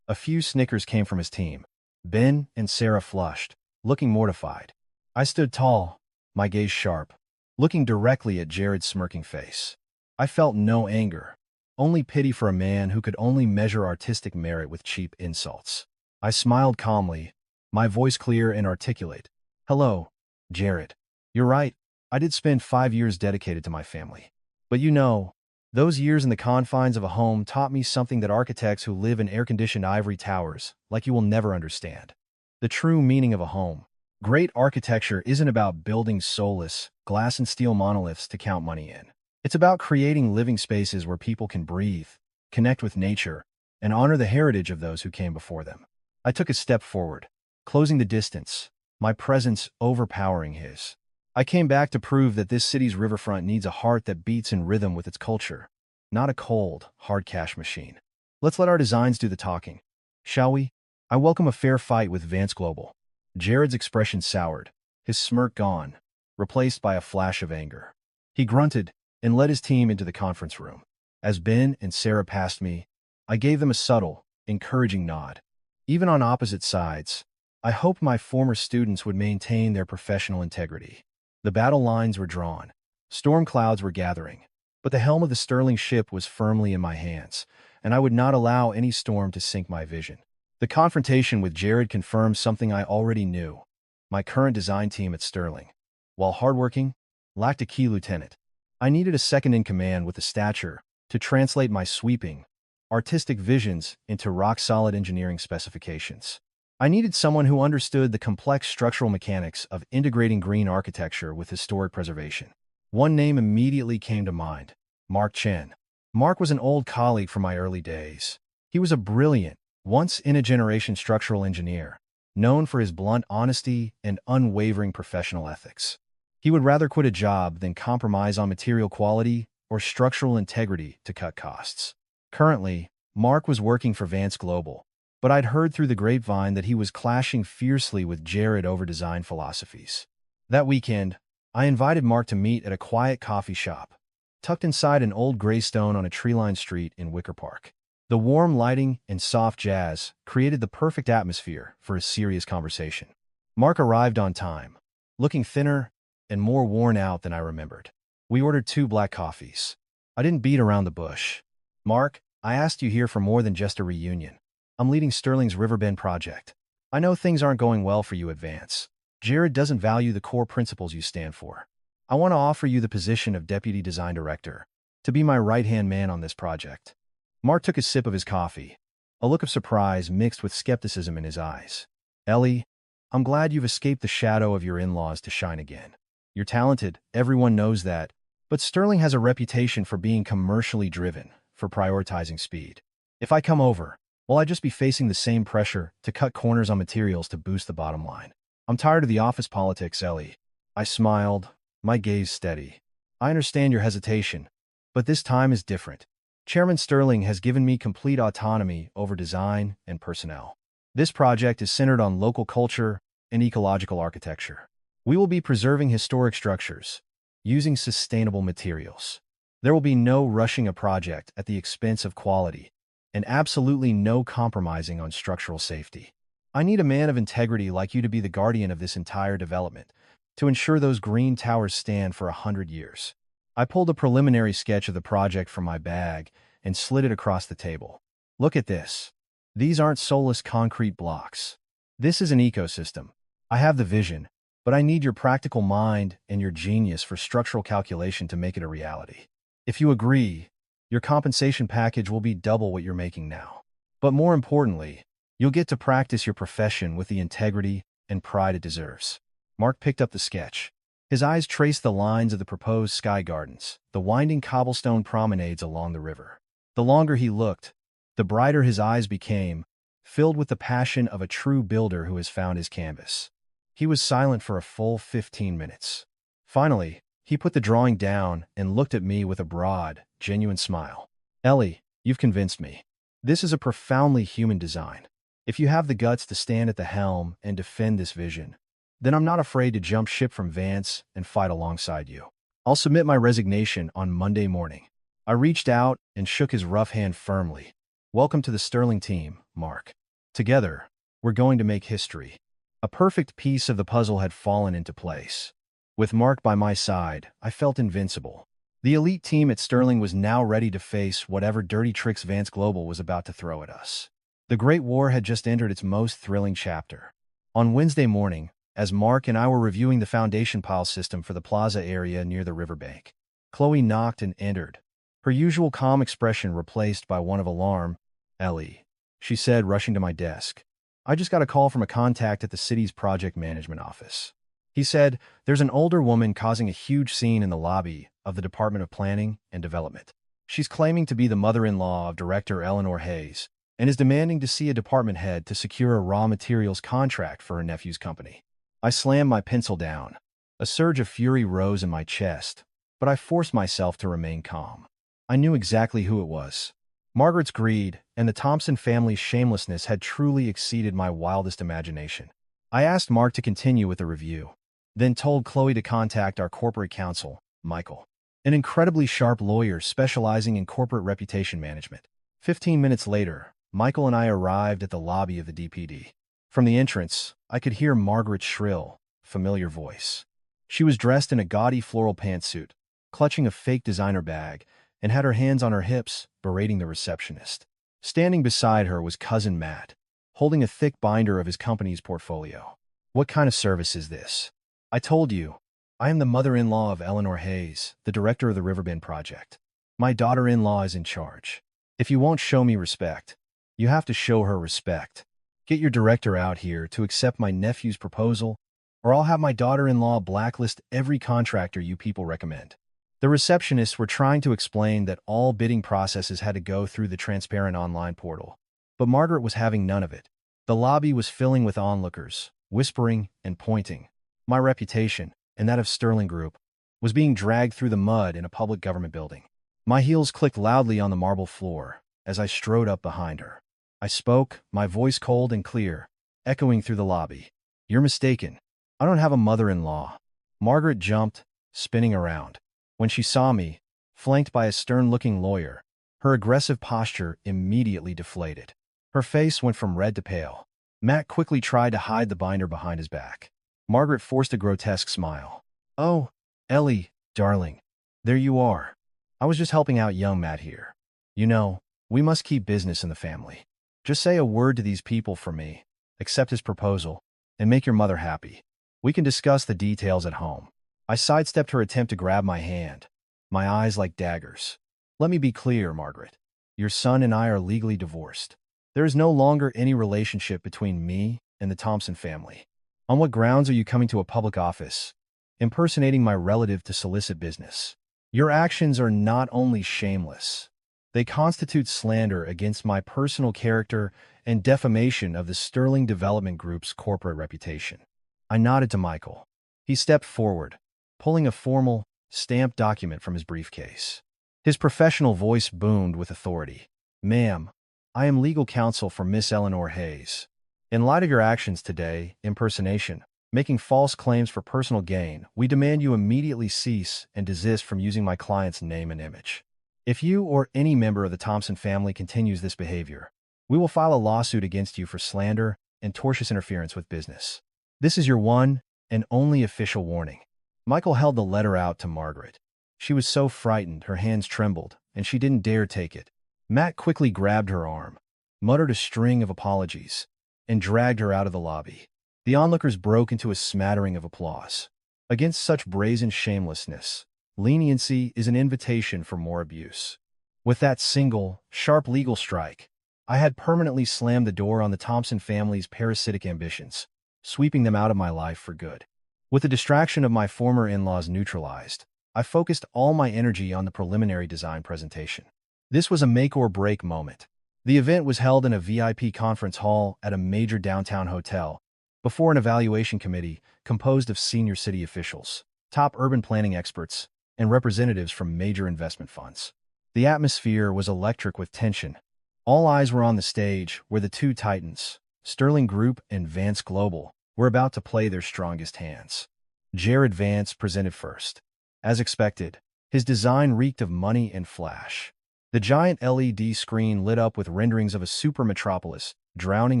A: A few snickers came from his team. Ben and Sarah flushed, looking mortified. I stood tall, my gaze sharp, looking directly at Jared's smirking face. I felt no anger, only pity for a man who could only measure artistic merit with cheap insults. I smiled calmly, my voice clear and articulate. "Hello, Jared. You're right. I did spend 5 years dedicated to my family. But you know, those years in the confines of a home taught me something that architects who live in air-conditioned ivory towers like you will never understand. The true meaning of a home. Great architecture isn't about building soulless, glass and steel monoliths to count money in. It's about creating living spaces where people can breathe, connect with nature, and honor the heritage of those who came before them." I took a step forward, closing the distance, my presence overpowering his. I came back to prove that this city's riverfront needs a heart that beats in rhythm with its culture, not a cold, hard cash machine. Let's let our designs do the talking, shall we? I welcome a fair fight with Vance Global. Jared's expression soured, his smirk gone, replaced by a flash of anger. He grunted and led his team into the conference room. As Ben and Sarah passed me, I gave them a subtle, encouraging nod. Even on opposite sides, I hoped my former students would maintain their professional integrity. The battle lines were drawn. Storm clouds were gathering, but the helm of the Sterling ship was firmly in my hands, and I would not allow any storm to sink my vision. The confrontation with Jared confirmed something I already knew. My current design team at Sterling, while hardworking, lacked a key lieutenant. I needed a second-in-command with the stature to translate my sweeping, artistic visions into rock-solid engineering specifications. I needed someone who understood the complex structural mechanics of integrating green architecture with historic preservation. One name immediately came to mind: Mark Chen. Mark was an old colleague from my early days. He was a brilliant, once-in-a-generation structural engineer, known for his blunt honesty and unwavering professional ethics. He would rather quit a job than compromise on material quality or structural integrity to cut costs. Currently, Mark was working for Vance Global, but I'd heard through the grapevine that he was clashing fiercely with Jared over design philosophies. That weekend, I invited Mark to meet at a quiet coffee shop, tucked inside an old graystone on a tree-lined street in Wicker Park. The warm lighting and soft jazz created the perfect atmosphere for a serious conversation. Mark arrived on time, looking thinner and more worn out than I remembered. We ordered 2 black coffees. I didn't beat around the bush. "Mark, I asked you here for more than just a reunion. I'm leading Sterling's Riverbend project. I know things aren't going well for you at Vance. Jared doesn't value the core principles you stand for. I want to offer you the position of Deputy Design Director, to be my right-hand man on this project." Mark took a sip of his coffee, a look of surprise mixed with skepticism in his eyes. "Ellie, I'm glad you've escaped the shadow of your in-laws to shine again. You're talented, everyone knows that, but Sterling has a reputation for being commercially driven, for prioritizing speed. If I come over, will I just be facing the same pressure to cut corners on materials to boost the bottom line? I'm tired of the office politics, Ellie." I smiled, my gaze steady. "I understand your hesitation, but this time is different. Chairman Sterling has given me complete autonomy over design and personnel. This project is centered on local culture and ecological architecture. We will be preserving historic structures, using sustainable materials. There will be no rushing a project at the expense of quality, and absolutely no compromising on structural safety. I need a man of integrity like you to be the guardian of this entire development, to ensure those green towers stand for 100 years. I pulled a preliminary sketch of the project from my bag and slid it across the table. "Look at this. These aren't soulless concrete blocks. This is an ecosystem. I have the vision, but I need your practical mind and your genius for structural calculation to make it a reality. If you agree, your compensation package will be double what you're making now. But more importantly, you'll get to practice your profession with the integrity and pride it deserves." Mark picked up the sketch. His eyes traced the lines of the proposed sky gardens, the winding cobblestone promenades along the river. The longer he looked, the brighter his eyes became, filled with the passion of a true builder who has found his canvas. He was silent for a full 15 minutes. Finally, he put the drawing down and looked at me with a broad, genuine smile. "Ellie, you've convinced me. This is a profoundly human design. If you have the guts to stand at the helm and defend this vision, then I'm not afraid to jump ship from Vance and fight alongside you. I'll submit my resignation on Monday morning." I reached out and shook his rough hand firmly. "Welcome to the Sterling team, Mark. Together, we're going to make history." A perfect piece of the puzzle had fallen into place. With Mark by my side, I felt invincible. The elite team at Sterling was now ready to face whatever dirty tricks Vance Global was about to throw at us. The Great War had just entered its most thrilling chapter. On Wednesday morning, as Mark and I were reviewing the foundation pile system for the plaza area near the riverbank, Chloe knocked and entered, her usual calm expression replaced by one of alarm. "Ellie," she said, rushing to my desk. "I just got a call from a contact at the city's project management office. He said there's an older woman causing a huge scene in the lobby of the Department of Planning and Development. She's claiming to be the mother-in-law of Director Eleanor Hayes and is demanding to see a department head to secure a raw materials contract for her nephew's company." I slammed my pencil down. A surge of fury rose in my chest, but I forced myself to remain calm. I knew exactly who it was. Margaret's greed and the Thompson family's shamelessness had truly exceeded my wildest imagination. I asked Mark to continue with the review, then told Chloe to contact our corporate counsel, Michael, an incredibly sharp lawyer specializing in corporate reputation management. 15 minutes later, Michael and I arrived at the lobby of the DPD. From the entrance, I could hear Margaret's shrill, familiar voice. She was dressed in a gaudy floral pantsuit, clutching a fake designer bag, and had her hands on her hips, berating the receptionist. Standing beside her was Cousin Matt, holding a thick binder of his company's portfolio. "What kind of service is this?" "I told you. I am the mother-in-law of Eleanor Hayes, the director of the Riverbend Project. My daughter-in-law is in charge. If you won't show me respect, you have to show her respect. Get your director out here to accept my nephew's proposal, or I'll have my daughter-in-law blacklist every contractor you people recommend." The receptionists were trying to explain that all bidding processes had to go through the transparent online portal, but Margaret was having none of it. The lobby was filling with onlookers, whispering and pointing. My reputation, and that of Sterling Group, was being dragged through the mud in a public government building. My heels clicked loudly on the marble floor as I strode up behind her. I spoke, my voice cold and clear, echoing through the lobby. "You're mistaken. I don't have a mother-in-law." Margaret jumped, spinning around. When she saw me, flanked by a stern-looking lawyer, her aggressive posture immediately deflated. Her face went from red to pale. Matt quickly tried to hide the binder behind his back. Margaret forced a grotesque smile. "Oh, Ellie, darling. There you are. I was just helping out young Matt here. You know, we must keep business in the family. Just say a word to these people for me, accept his proposal, and make your mother happy. We can discuss the details at home." I sidestepped her attempt to grab my hand, my eyes like daggers. "Let me be clear, Margaret. Your son and I are legally divorced. There is no longer any relationship between me and the Thompson family. On what grounds are you coming to a public office, impersonating my relative to solicit business? Your actions are not only shameless, they constitute slander against my personal character and defamation of the Sterling Development Group's corporate reputation." I nodded to Michael. He stepped forward, pulling a formal, stamped document from his briefcase. His professional voice boomed with authority. "Ma'am, I am legal counsel for Miss Eleanor Hayes. In light of your actions today, impersonation, making false claims for personal gain, we demand you immediately cease and desist from using my client's name and image. If you or any member of the Thompson family continues this behavior, we will file a lawsuit against you for slander and tortious interference with business. This is your one and only official warning." Michael held the letter out to Margaret. She was so frightened, her hands trembled, and she didn't dare take it. Matt quickly grabbed her arm, muttered a string of apologies, and dragged her out of the lobby. The onlookers broke into a smattering of applause. Against such brazen shamelessness, leniency is an invitation for more abuse. With that single, sharp legal strike, I had permanently slammed the door on the Thompson family's parasitic ambitions, sweeping them out of my life for good. With the distraction of my former in-laws neutralized, I focused all my energy on the preliminary design presentation. This was a make-or-break moment. The event was held in a VIP conference hall at a major downtown hotel, before an evaluation committee composed of senior city officials, top urban planning experts, and representatives from major investment funds. The atmosphere was electric with tension. All eyes were on the stage where the two titans, Sterling Group and Vance Global, were about to play their strongest hands. Jared Vance presented first. As expected, his design reeked of money and flash. The giant LED screen lit up with renderings of a super metropolis, drowning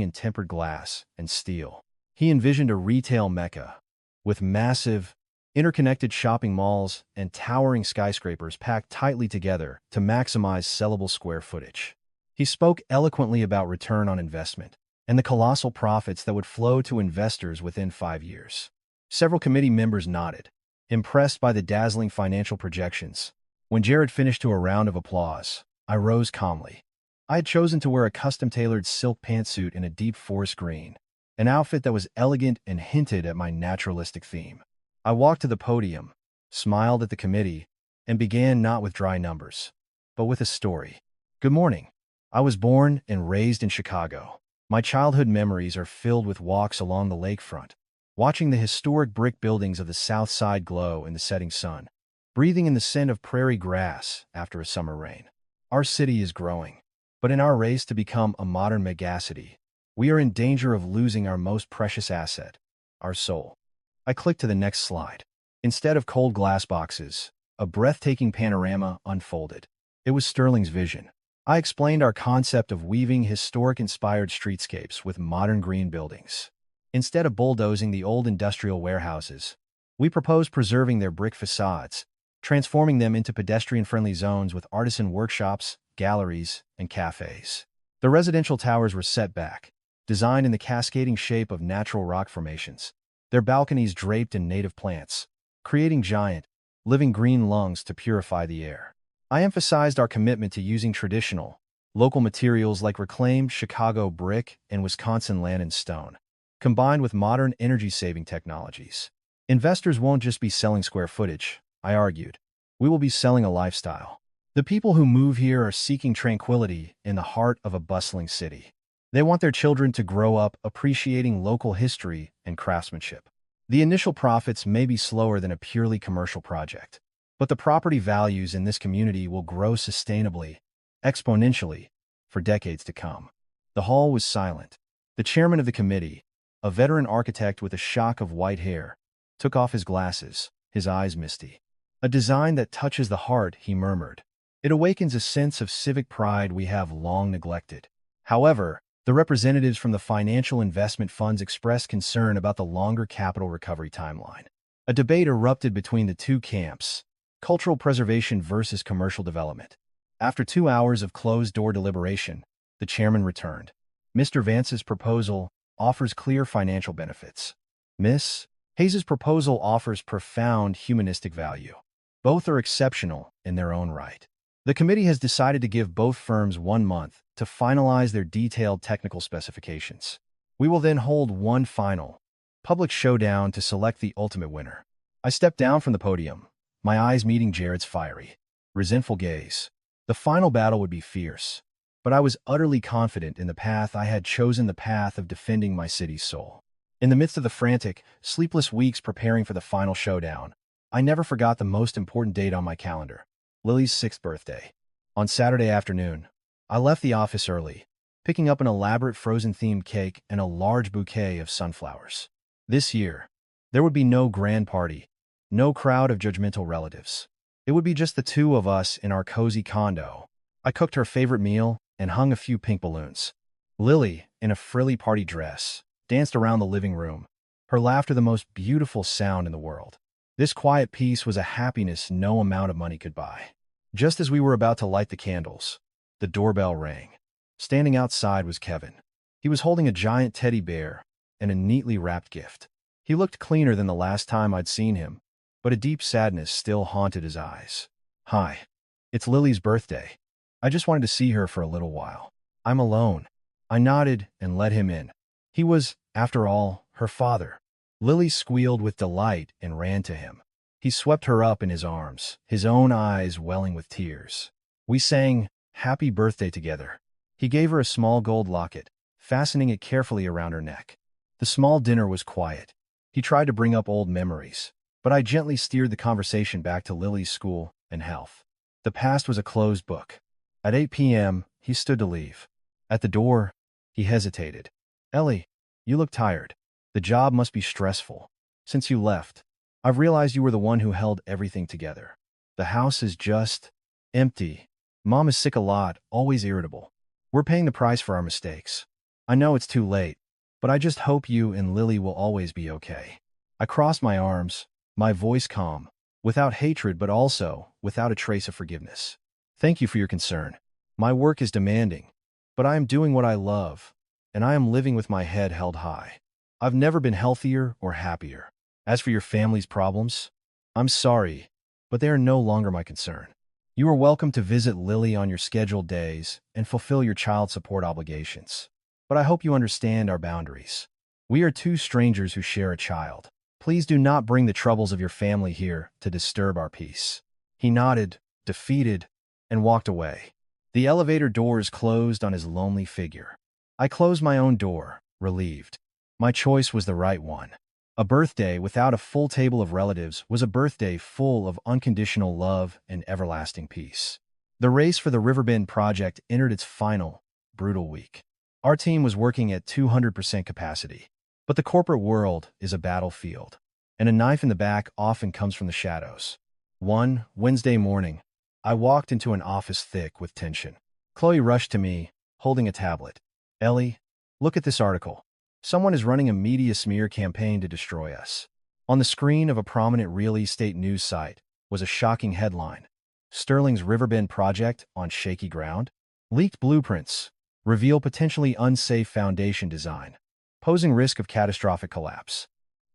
A: in tempered glass and steel. He envisioned a retail mecca, with massive, interconnected shopping malls and towering skyscrapers packed tightly together to maximize sellable square footage. He spoke eloquently about return on investment and the colossal profits that would flow to investors within 5 years. Several committee members nodded, impressed by the dazzling financial projections. When Jared finished to a round of applause, I rose calmly. I had chosen to wear a custom-tailored silk pantsuit in a deep forest green, an outfit that was elegant and hinted at my naturalistic theme. I walked to the podium, smiled at the committee, and began not with dry numbers, but with a story. Good morning. I was born and raised in Chicago. My childhood memories are filled with walks along the lakefront, watching the historic brick buildings of the South Side glow in the setting sun, breathing in the scent of prairie grass after a summer rain. Our city is growing. But in our race to become a modern megacity, we are in danger of losing our most precious asset, our soul. I clicked to the next slide. Instead of cold glass boxes, a breathtaking panorama unfolded. It was Sterling's vision. I explained our concept of weaving historic-inspired streetscapes with modern green buildings. Instead of bulldozing the old industrial warehouses, we proposed preserving their brick facades, transforming them into pedestrian-friendly zones with artisan workshops, galleries, and cafes. The residential towers were set back, designed in the cascading shape of natural rock formations, their balconies draped in native plants, creating giant, living green lungs to purify the air. I emphasized our commitment to using traditional, local materials like reclaimed Chicago brick and Wisconsin land and stone, combined with modern energy-saving technologies. Investors won't just be selling square footage, I argued. We will be selling a lifestyle. The people who move here are seeking tranquility in the heart of a bustling city. They want their children to grow up appreciating local history and craftsmanship. The initial profits may be slower than a purely commercial project, but the property values in this community will grow sustainably, exponentially, for decades to come. The hall was silent. The chairman of the committee, a veteran architect with a shock of white hair, took off his glasses, his eyes misty. "A design that touches the heart," he murmured. "It awakens a sense of civic pride we have long neglected." However, the representatives from the financial investment funds expressed concern about the longer capital recovery timeline. A debate erupted between the two camps, cultural preservation versus commercial development. After 2 hours of closed-door deliberation, the chairman returned. "Mr. Vance's proposal offers clear financial benefits. Miss Hayes's proposal offers profound humanistic value. Both are exceptional in their own right. The committee has decided to give both firms 1 month to finalize their detailed technical specifications. We will then hold one final, public showdown to select the ultimate winner." I stepped down from the podium, my eyes meeting Jared's fiery, resentful gaze. The final battle would be fierce, but I was utterly confident in the path I had chosen, the path of defending my city's soul. In the midst of the frantic, sleepless weeks preparing for the final showdown, I never forgot the most important date on my calendar: Lily's 6th birthday. On Saturday afternoon, I left the office early, picking up an elaborate frozen-themed cake and a large bouquet of sunflowers. This year, there would be no grand party, no crowd of judgmental relatives. It would be just the two of us in our cozy condo. I cooked her favorite meal and hung a few pink balloons. Lily, in a frilly party dress, danced around the living room, her laughter the most beautiful sound in the world. This quiet peace was a happiness no amount of money could buy. Just as we were about to light the candles, the doorbell rang. Standing outside was Kevin. He was holding a giant teddy bear and a neatly wrapped gift. He looked cleaner than the last time I'd seen him, but a deep sadness still haunted his eyes. "Hi. It's Lily's birthday. I just wanted to see her for a little while. I'm alone." I nodded and let him in. He was, after all, her father. Lily squealed with delight and ran to him. He swept her up in his arms, his own eyes welling with tears. We sang "Happy Birthday" together. He gave her a small gold locket, fastening it carefully around her neck. The small dinner was quiet. He tried to bring up old memories, but I gently steered the conversation back to Lily's school and health. The past was a closed book. At 8 p.m., he stood to leave. At the door, he hesitated. "Ellie, you look tired. The job must be stressful. Since you left, I've realized you were the one who held everything together. The house is just empty. Mom is sick a lot, always irritable. We're paying the price for our mistakes. I know it's too late, but I just hope you and Lily will always be okay." I crossed my arms, my voice calm, without hatred but also without a trace of forgiveness. "Thank you for your concern. My work is demanding, but I am doing what I love, and I am living with my head held high. I've never been healthier or happier. As for your family's problems, I'm sorry, but they are no longer my concern. You are welcome to visit Lily on your scheduled days and fulfill your child support obligations. But I hope you understand our boundaries. We are two strangers who share a child. Please do not bring the troubles of your family here to disturb our peace." He nodded, defeated, and walked away. The elevator doors closed on his lonely figure. I closed my own door, relieved. My choice was the right one. A birthday without a full table of relatives was a birthday full of unconditional love and everlasting peace. The race for the Riverbend project entered its final, brutal week. Our team was working at 200% capacity. But the corporate world is a battlefield, and a knife in the back often comes from the shadows. One Wednesday morning, I walked into an office thick with tension. Chloe rushed to me, holding a tablet. "Ellie, look at this article. Someone is running a media smear campaign to destroy us." On the screen of a prominent real estate news site was a shocking headline: Sterling's Riverbend project on shaky ground? Leaked blueprints reveal potentially unsafe foundation design, posing risk of catastrophic collapse.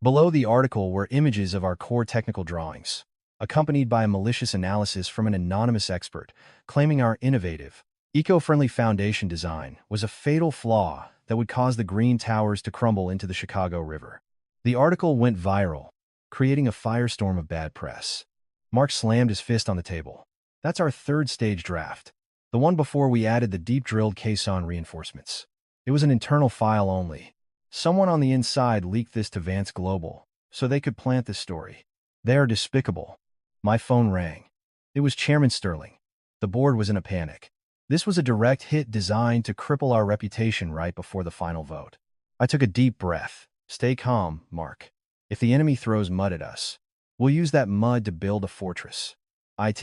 A: Below the article were images of our core technical drawings, accompanied by a malicious analysis from an anonymous expert claiming our innovative, eco-friendly foundation design was a fatal flaw that would cause the Green Towers to crumble into the Chicago River. The article went viral, creating a firestorm of bad press. Mark slammed his fist on the table. "That's our third stage draft, the one before we added the deep-drilled caisson reinforcements. It was an internal file only. Someone on the inside leaked this to Vance Global so they could plant this story. They are despicable." My phone rang. It was Chairman Sterling. The board was in a panic. This was a direct hit designed to cripple our reputation right before the final vote. I took a deep breath. "Stay calm, Mark. If the enemy throws mud at us, we'll use that mud to build a fortress. I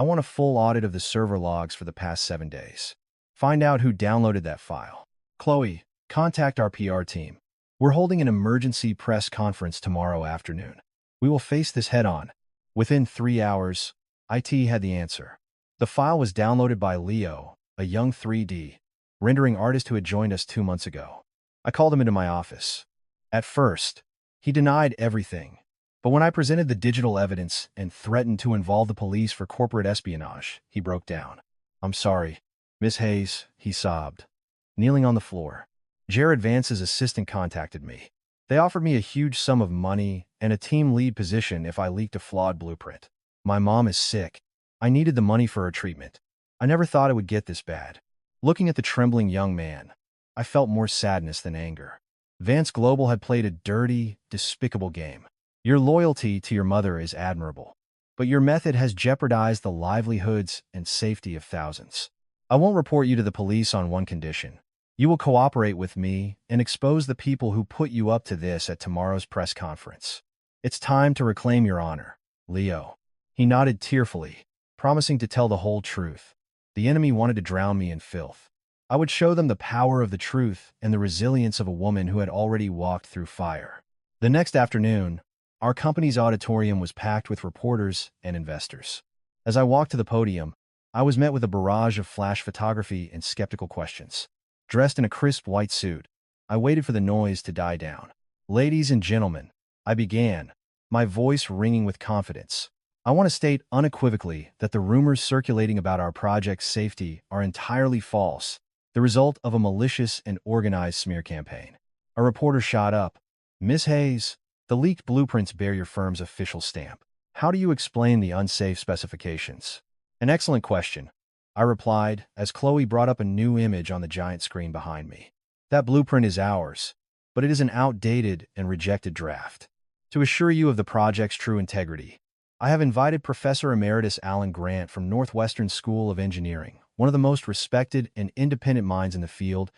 A: want a full audit of the server logs for the past 7 days. Find out who downloaded that file. Chloe, contact our PR team. We're holding an emergency press conference tomorrow afternoon. We will face this head-on." Within 3 hours, IT had the answer. The file was downloaded by Leo, a young 3D rendering artist who had joined us 2 months ago. I called him into my office. At first, he denied everything. But when I presented the digital evidence and threatened to involve the police for corporate espionage, he broke down. "I'm sorry, Miss Hayes," he sobbed, kneeling on the floor. "Jared Vance's assistant contacted me. They offered me a huge sum of money and a team lead position if I leaked a flawed blueprint. My mom is sick. I needed the money for her treatment. I never thought it would get this bad." Looking at the trembling young man, I felt more sadness than anger. Vance Global had played a dirty, despicable game. Your loyalty to your mother is admirable, but your method has jeopardized the livelihoods and safety of thousands. I won't report you to the police on one condition. You will cooperate with me and expose the people who put you up to this at tomorrow's press conference. It's time to reclaim your honor, Leo." He nodded tearfully, promising to tell the whole truth. The enemy wanted to drown me in filth. I would show them the power of the truth and the resilience of a woman who had already walked through fire. The next afternoon, our company's auditorium was packed with reporters and investors. As I walked to the podium, I was met with a barrage of flash photography and skeptical questions. Dressed in a crisp white suit, I waited for the noise to die down. "Ladies and gentlemen," I began, my voice ringing with confidence. "I want to state unequivocally that the rumors circulating about our project's safety are entirely false, the result of a malicious and organized smear campaign." A reporter shot up. "Miss Hayes, the leaked blueprints bear your firm's official stamp. How do you explain the unsafe specifications?" "An excellent question," I replied as Chloe brought up a new image on the giant screen behind me. "That blueprint is ours, but it is an outdated and rejected draft. To assure you of the project's true integrity, I have invited Professor Emeritus Alan Grant from Northwestern School of Engineering, one of the most respected and independent minds in the field,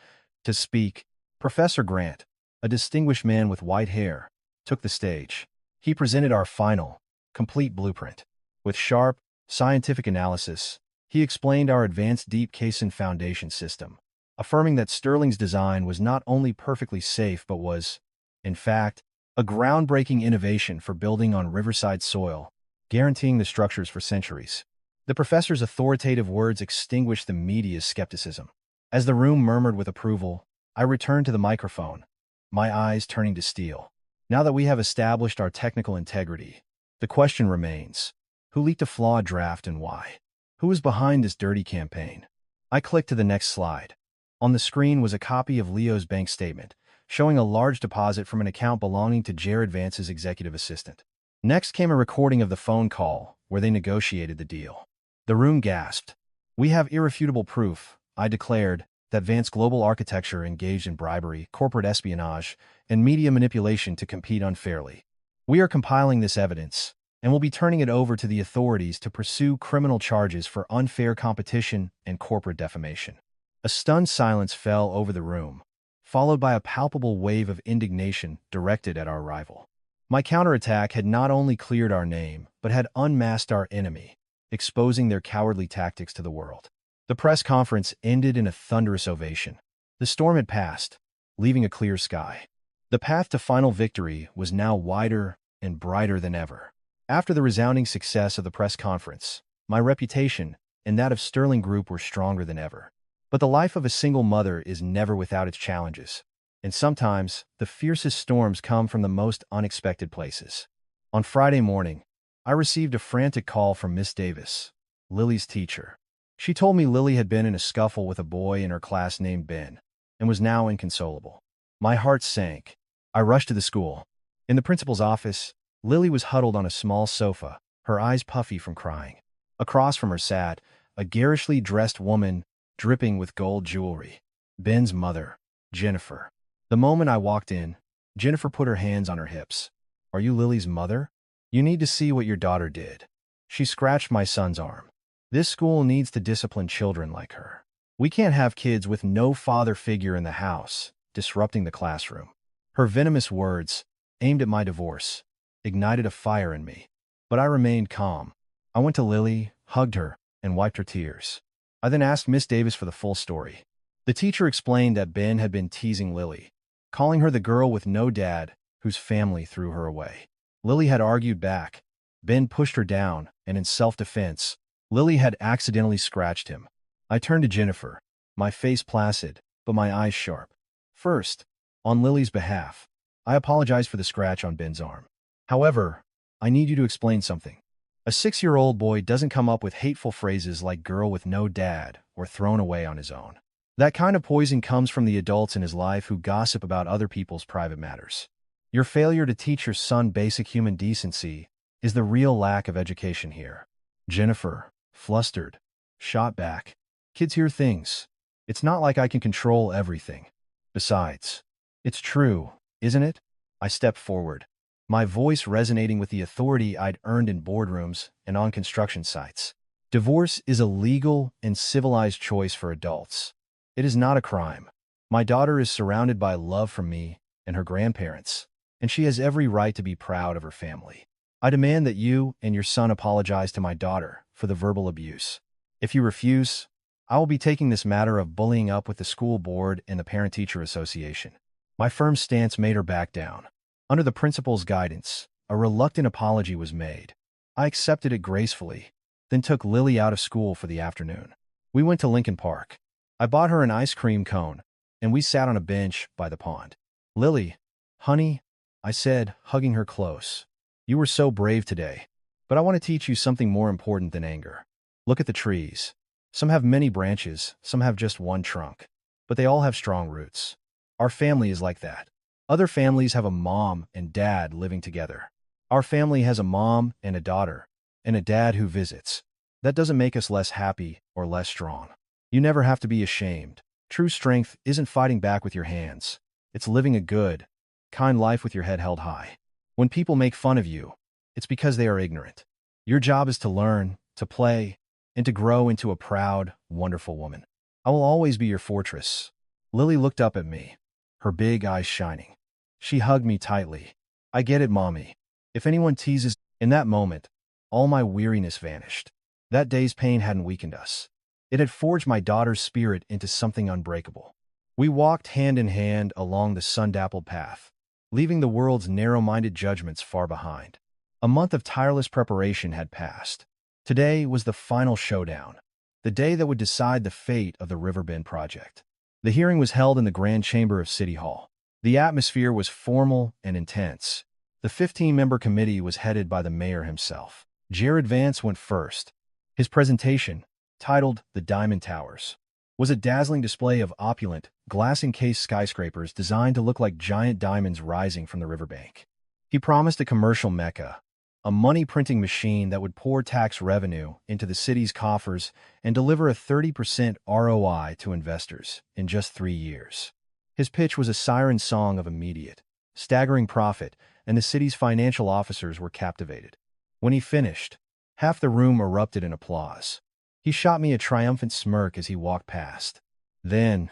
A: to speak." Professor Grant, a distinguished man with white hair, took the stage. He presented our final, complete blueprint. With sharp, scientific analysis, he explained our advanced deep caisson foundation system, affirming that Sterling's design was not only perfectly safe but was, in fact, a groundbreaking innovation for building on riverside soil, guaranteeing the structures for centuries. The professor's authoritative words extinguished the media's skepticism. As the room murmured with approval, I returned to the microphone, my eyes turning to steel. Now that we have established our technical integrity, the question remains: who leaked a flawed draft and why? Who is behind this dirty campaign? I clicked to the next slide. On the screen was a copy of Leo's bank statement, showing a large deposit from an account belonging to Jared Vance's executive assistant. Next came a recording of the phone call, where they negotiated the deal. The room gasped. "We have irrefutable proof," I declared, "that Vance Global Architecture engaged in bribery, corporate espionage, and media manipulation to compete unfairly. We are compiling this evidence, and will be turning it over to the authorities to pursue criminal charges for unfair competition and corporate defamation. A stunned silence fell over the room, followed by a palpable wave of indignation directed at our rival. My counterattack had not only cleared our name, but had unmasked our enemy, exposing their cowardly tactics to the world. The press conference ended in a thunderous ovation. The storm had passed, leaving a clear sky. The path to final victory was now wider and brighter than ever. After the resounding success of the press conference, my reputation and that of Sterling Group were stronger than ever. But the life of a single mother is never without its challenges, and sometimes the fiercest storms come from the most unexpected places. On Friday morning, I received a frantic call from Miss Davis, Lily's teacher. She told me Lily had been in a scuffle with a boy in her class named Ben, and was now inconsolable. My heart sank. I rushed to the school. In the principal's office, Lily was huddled on a small sofa, her eyes puffy from crying. Across from her sat a garishly dressed woman, dripping with gold jewelry. Ben's mother, Jennifer. The moment I walked in, Jennifer put her hands on her hips. "Are you Lily's mother? You need to see what your daughter did." She scratched my son's arm. "This school needs to discipline children like her. We can't have kids with no father figure in the house, disrupting the classroom." Her venomous words, aimed at my divorce, ignited a fire in me. But I remained calm. I went to Lily, hugged her, and wiped her tears. I then asked Miss Davis for the full story. The teacher explained that Ben had been teasing Lily, calling her the girl with no dad whose family threw her away. Lily had argued back. Ben pushed her down, and in self-defense, Lily had accidentally scratched him. I turned to Jennifer, my face placid, but my eyes sharp. "First, on Lily's behalf, I apologize for the scratch on Ben's arm. However, I need you to explain something. A 6-year-old boy doesn't come up with hateful phrases like girl with no dad or thrown away on his own. That kind of poison comes from the adults in his life who gossip about other people's private matters. Your failure to teach your son basic human decency is the real lack of education here." Jennifer, flustered, shot back. "Kids hear things. It's not like I can control everything. Besides, it's true, isn't it?" I stepped forward, my voice resonating with the authority I'd earned in boardrooms and on construction sites. "Divorce is a legal and civilized choice for adults. It is not a crime. My daughter is surrounded by love from me and her grandparents, and she has every right to be proud of her family. I demand that you and your son apologize to my daughter for the verbal abuse. If you refuse, I will be taking this matter of bullying up with the school board and the Parent-Teacher Association." My firm stance made her back down. Under the principal's guidance, a reluctant apology was made. I accepted it gracefully, then took Lily out of school for the afternoon. We went to Lincoln Park. I bought her an ice cream cone, and we sat on a bench by the pond. "Lily, honey," I said, hugging her close, "you were so brave today, but I want to teach you something more important than anger. Look at the trees. Some have many branches, some have just one trunk, but they all have strong roots. Our family is like that. Other families have a mom and dad living together. Our family has a mom and a daughter, and a dad who visits. That doesn't make us less happy or less strong. You never have to be ashamed. True strength isn't fighting back with your hands. It's living a good, kind life with your head held high. When people make fun of you, it's because they are ignorant. Your job is to learn, to play, and to grow into a proud, wonderful woman. I will always be your fortress." Lily looked up at me, her big eyes shining. She hugged me tightly. "I get it, Mommy. If anyone teases..." In that moment, all my weariness vanished. That day's pain hadn't weakened us. It had forged my daughter's spirit into something unbreakable. We walked hand in hand along the sun-dappled path, leaving the world's narrow-minded judgments far behind. A month of tireless preparation had passed. Today was the final showdown, the day that would decide the fate of the Riverbend project. The hearing was held in the Grand Chamber of City Hall. The atmosphere was formal and intense. The 15-member committee was headed by the mayor himself. Jared Vance went first. His presentation, titled "The Diamond Towers," was a dazzling display of opulent, glass-encased skyscrapers designed to look like giant diamonds rising from the riverbank. He promised a commercial mecca, a money-printing machine that would pour tax revenue into the city's coffers and deliver a 30% ROI to investors in just 3 years. His pitch was a siren song of immediate, staggering profit, and the city's financial officers were captivated. When he finished, half the room erupted in applause. He shot me a triumphant smirk as he walked past. Then,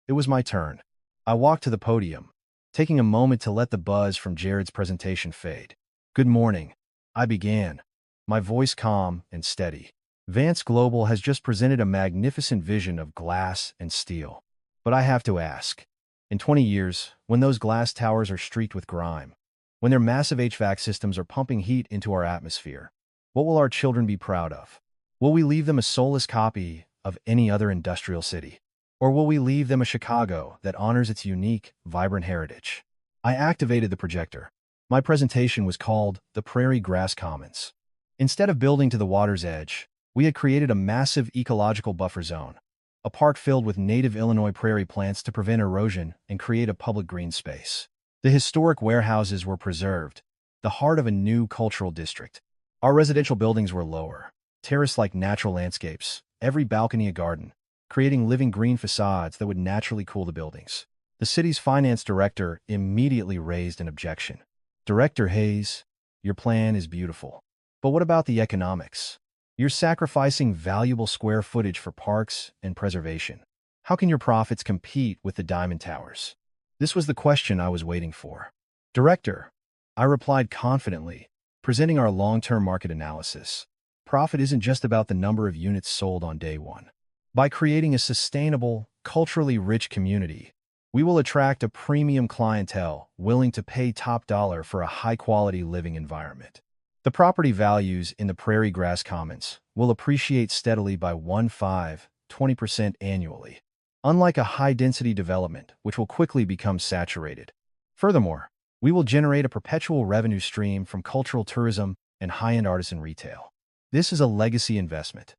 A: it was my turn. I walked to the podium, taking a moment to let the buzz from Jared's presentation fade. Good morning, I began, my voice calm and steady. Vance Global has just presented a magnificent vision of glass and steel. But I have to ask, in 20 years, when those glass towers are streaked with grime, when their massive HVAC systems are pumping heat into our atmosphere, what will our children be proud of? Will we leave them a soulless copy of any other industrial city? Or will we leave them a Chicago that honors its unique, vibrant heritage? I activated the projector. My presentation was called The Prairie Grass Commons. Instead of building to the water's edge, we had created a massive ecological buffer zone, a park filled with native Illinois prairie plants to prevent erosion and create a public green space. The historic warehouses were preserved, the heart of a new cultural district. Our residential buildings were lower, terrace-like natural landscapes, every balcony a garden, creating living green facades that would naturally cool the buildings. The city's finance director immediately raised an objection. Director Hayes, your plan is beautiful. But what about the economics? You're sacrificing valuable square footage for parks and preservation. How can your profits compete with the diamond towers? This was the question I was waiting for. Director, I replied confidently, presenting our long-term market analysis. Profit isn't just about the number of units sold on day one. By creating a sustainable, culturally rich community, we will attract a premium clientele willing to pay top dollar for a high-quality living environment. The property values in the Prairie Grass Commons will appreciate steadily by 20% annually, unlike a high-density development which will quickly become saturated. Furthermore, we will generate a perpetual revenue stream from cultural tourism and high-end artisan retail. This is a legacy investment.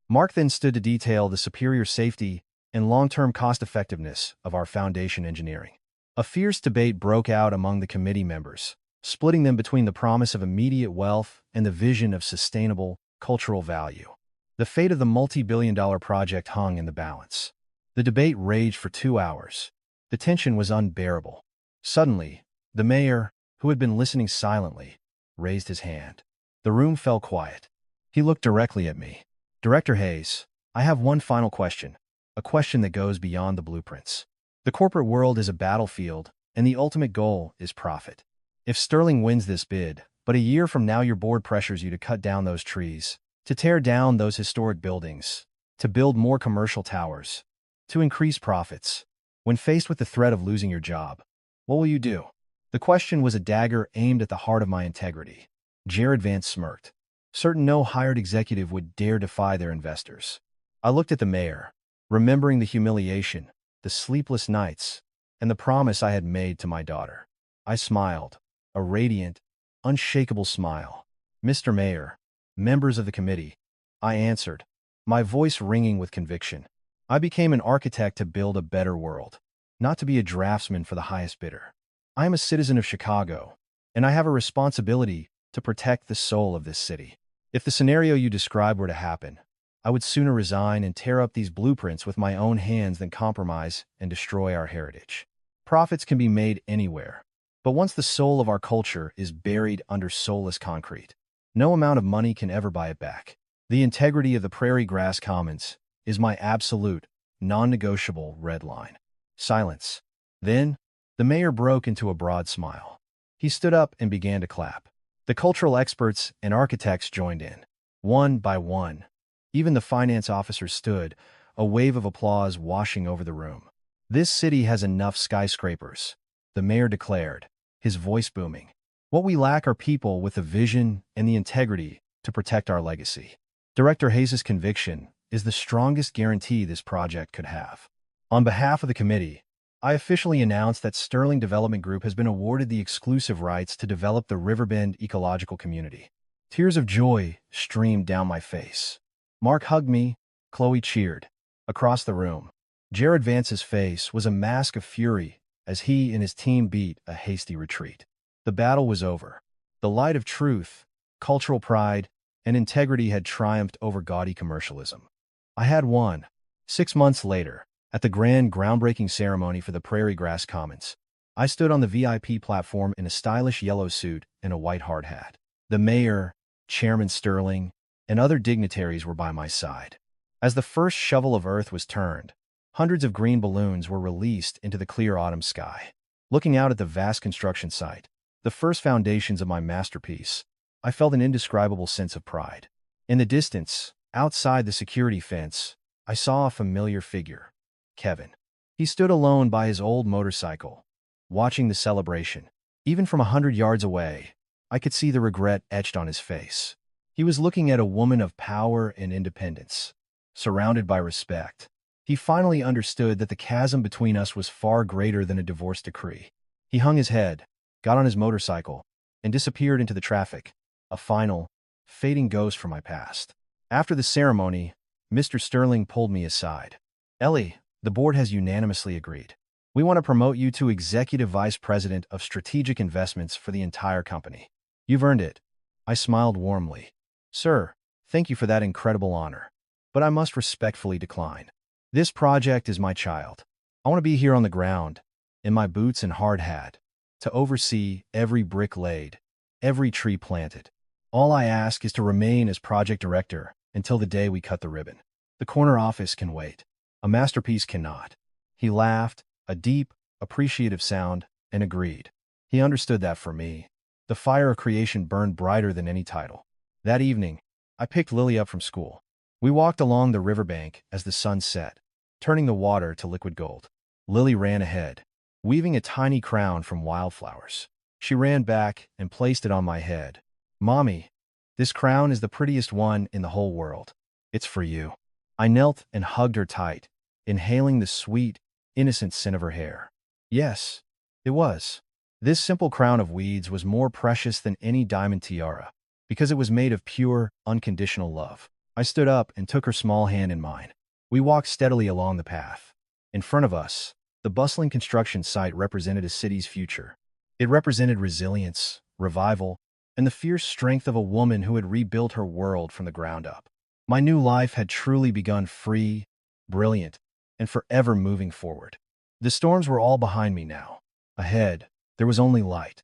A: Mark then stood to detail the superior safety and long-term cost-effectiveness of our foundation engineering. A fierce debate broke out among the committee members, splitting them between the promise of immediate wealth and the vision of sustainable, cultural value. The fate of the multi-billion-dollar project hung in the balance. The debate raged for 2 hours. The tension was unbearable. Suddenly, the mayor, who had been listening silently, raised his hand. The room fell quiet. He looked directly at me. Director Hayes, I have one final question, a question that goes beyond the blueprints. The corporate world is a battlefield, and the ultimate goal is profit. If Sterling wins this bid, but a year from now your board pressures you to cut down those trees, to tear down those historic buildings, to build more commercial towers, to increase profits, when faced with the threat of losing your job, what will you do? The question was a dagger aimed at the heart of my integrity. Jared Vance smirked. Certain no hired executive would dare defy their investors. I looked at the mayor, remembering the humiliation, the sleepless nights, and the promise I had made to my daughter. I smiled, a radiant, unshakable smile. Mr. Mayor, members of the committee, I answered, my voice ringing with conviction. I became an architect to build a better world, not to be a draftsman for the highest bidder. I am a citizen of Chicago, and I have a responsibility to protect the soul of this city. If the scenario you described were to happen, I would sooner resign and tear up these blueprints with my own hands than compromise and destroy our heritage. Profits can be made anywhere, but once the soul of our culture is buried under soulless concrete, no amount of money can ever buy it back. The integrity of the Prairie Grass Commons is my absolute, non-negotiable red line. Silence. Then, the mayor broke into a broad smile. He stood up and began to clap. The cultural experts and architects joined in. One by one, even the finance officers stood, a wave of applause washing over the room. This city has enough skyscrapers, the mayor declared, his voice booming. What we lack are people with the vision and the integrity to protect our legacy. Director Hayes' conviction is the strongest guarantee this project could have. On behalf of the committee, I officially announced that Sterling Development Group has been awarded the exclusive rights to develop the Riverbend Ecological Community. Tears of joy streamed down my face. Mark hugged me, Chloe cheered. Across the room, Jared Vance's face was a mask of fury as he and his team beat a hasty retreat. The battle was over. The light of truth, cultural pride, and integrity had triumphed over gaudy commercialism. I had won. 6 months later, at the grand groundbreaking ceremony for the Prairie Grass Commons, I stood on the VIP platform in a stylish yellow suit and a white hard hat. The mayor, Chairman Sterling, and other dignitaries were by my side. As the first shovel of earth was turned, hundreds of green balloons were released into the clear autumn sky. Looking out at the vast construction site, the first foundations of my masterpiece, I felt an indescribable sense of pride. In the distance, outside the security fence, I saw a familiar figure, Kevin. He stood alone by his old motorcycle, watching the celebration. Even from 100 yards away, I could see the regret etched on his face. He was looking at a woman of power and independence, surrounded by respect. He finally understood that the chasm between us was far greater than a divorce decree. He hung his head, got on his motorcycle, and disappeared into the traffic, a final, fading ghost from my past. After the ceremony, Mr. Sterling pulled me aside. "Ellie, the board has unanimously agreed. We want to promote you to Executive Vice President of Strategic Investments for the entire company. You've earned it." I smiled warmly. "Sir, thank you for that incredible honor. But I must respectfully decline. This project is my child. I want to be here on the ground, in my boots and hard hat, to oversee every brick laid, every tree planted. All I ask is to remain as project director until the day we cut the ribbon. The corner office can wait. A masterpiece cannot." He laughed, a deep, appreciative sound, and agreed. He understood that for me, the fire of creation burned brighter than any title. That evening, I picked Lily up from school. We walked along the riverbank as the sun set, turning the water to liquid gold. Lily ran ahead, weaving a tiny crown from wildflowers. She ran back and placed it on my head. "Mommy, this crown is the prettiest one in the whole world. It's for you." I knelt and hugged her tight, inhaling the sweet, innocent scent of her hair. Yes, it was. This simple crown of weeds was more precious than any diamond tiara, because it was made of pure, unconditional love. I stood up and took her small hand in mine. We walked steadily along the path. In front of us, the bustling construction site represented a city's future. It represented resilience, revival, and the fierce strength of a woman who had rebuilt her world from the ground up. My new life had truly begun, free, brilliant, and forever moving forward. The storms were all behind me now. Ahead, there was only light.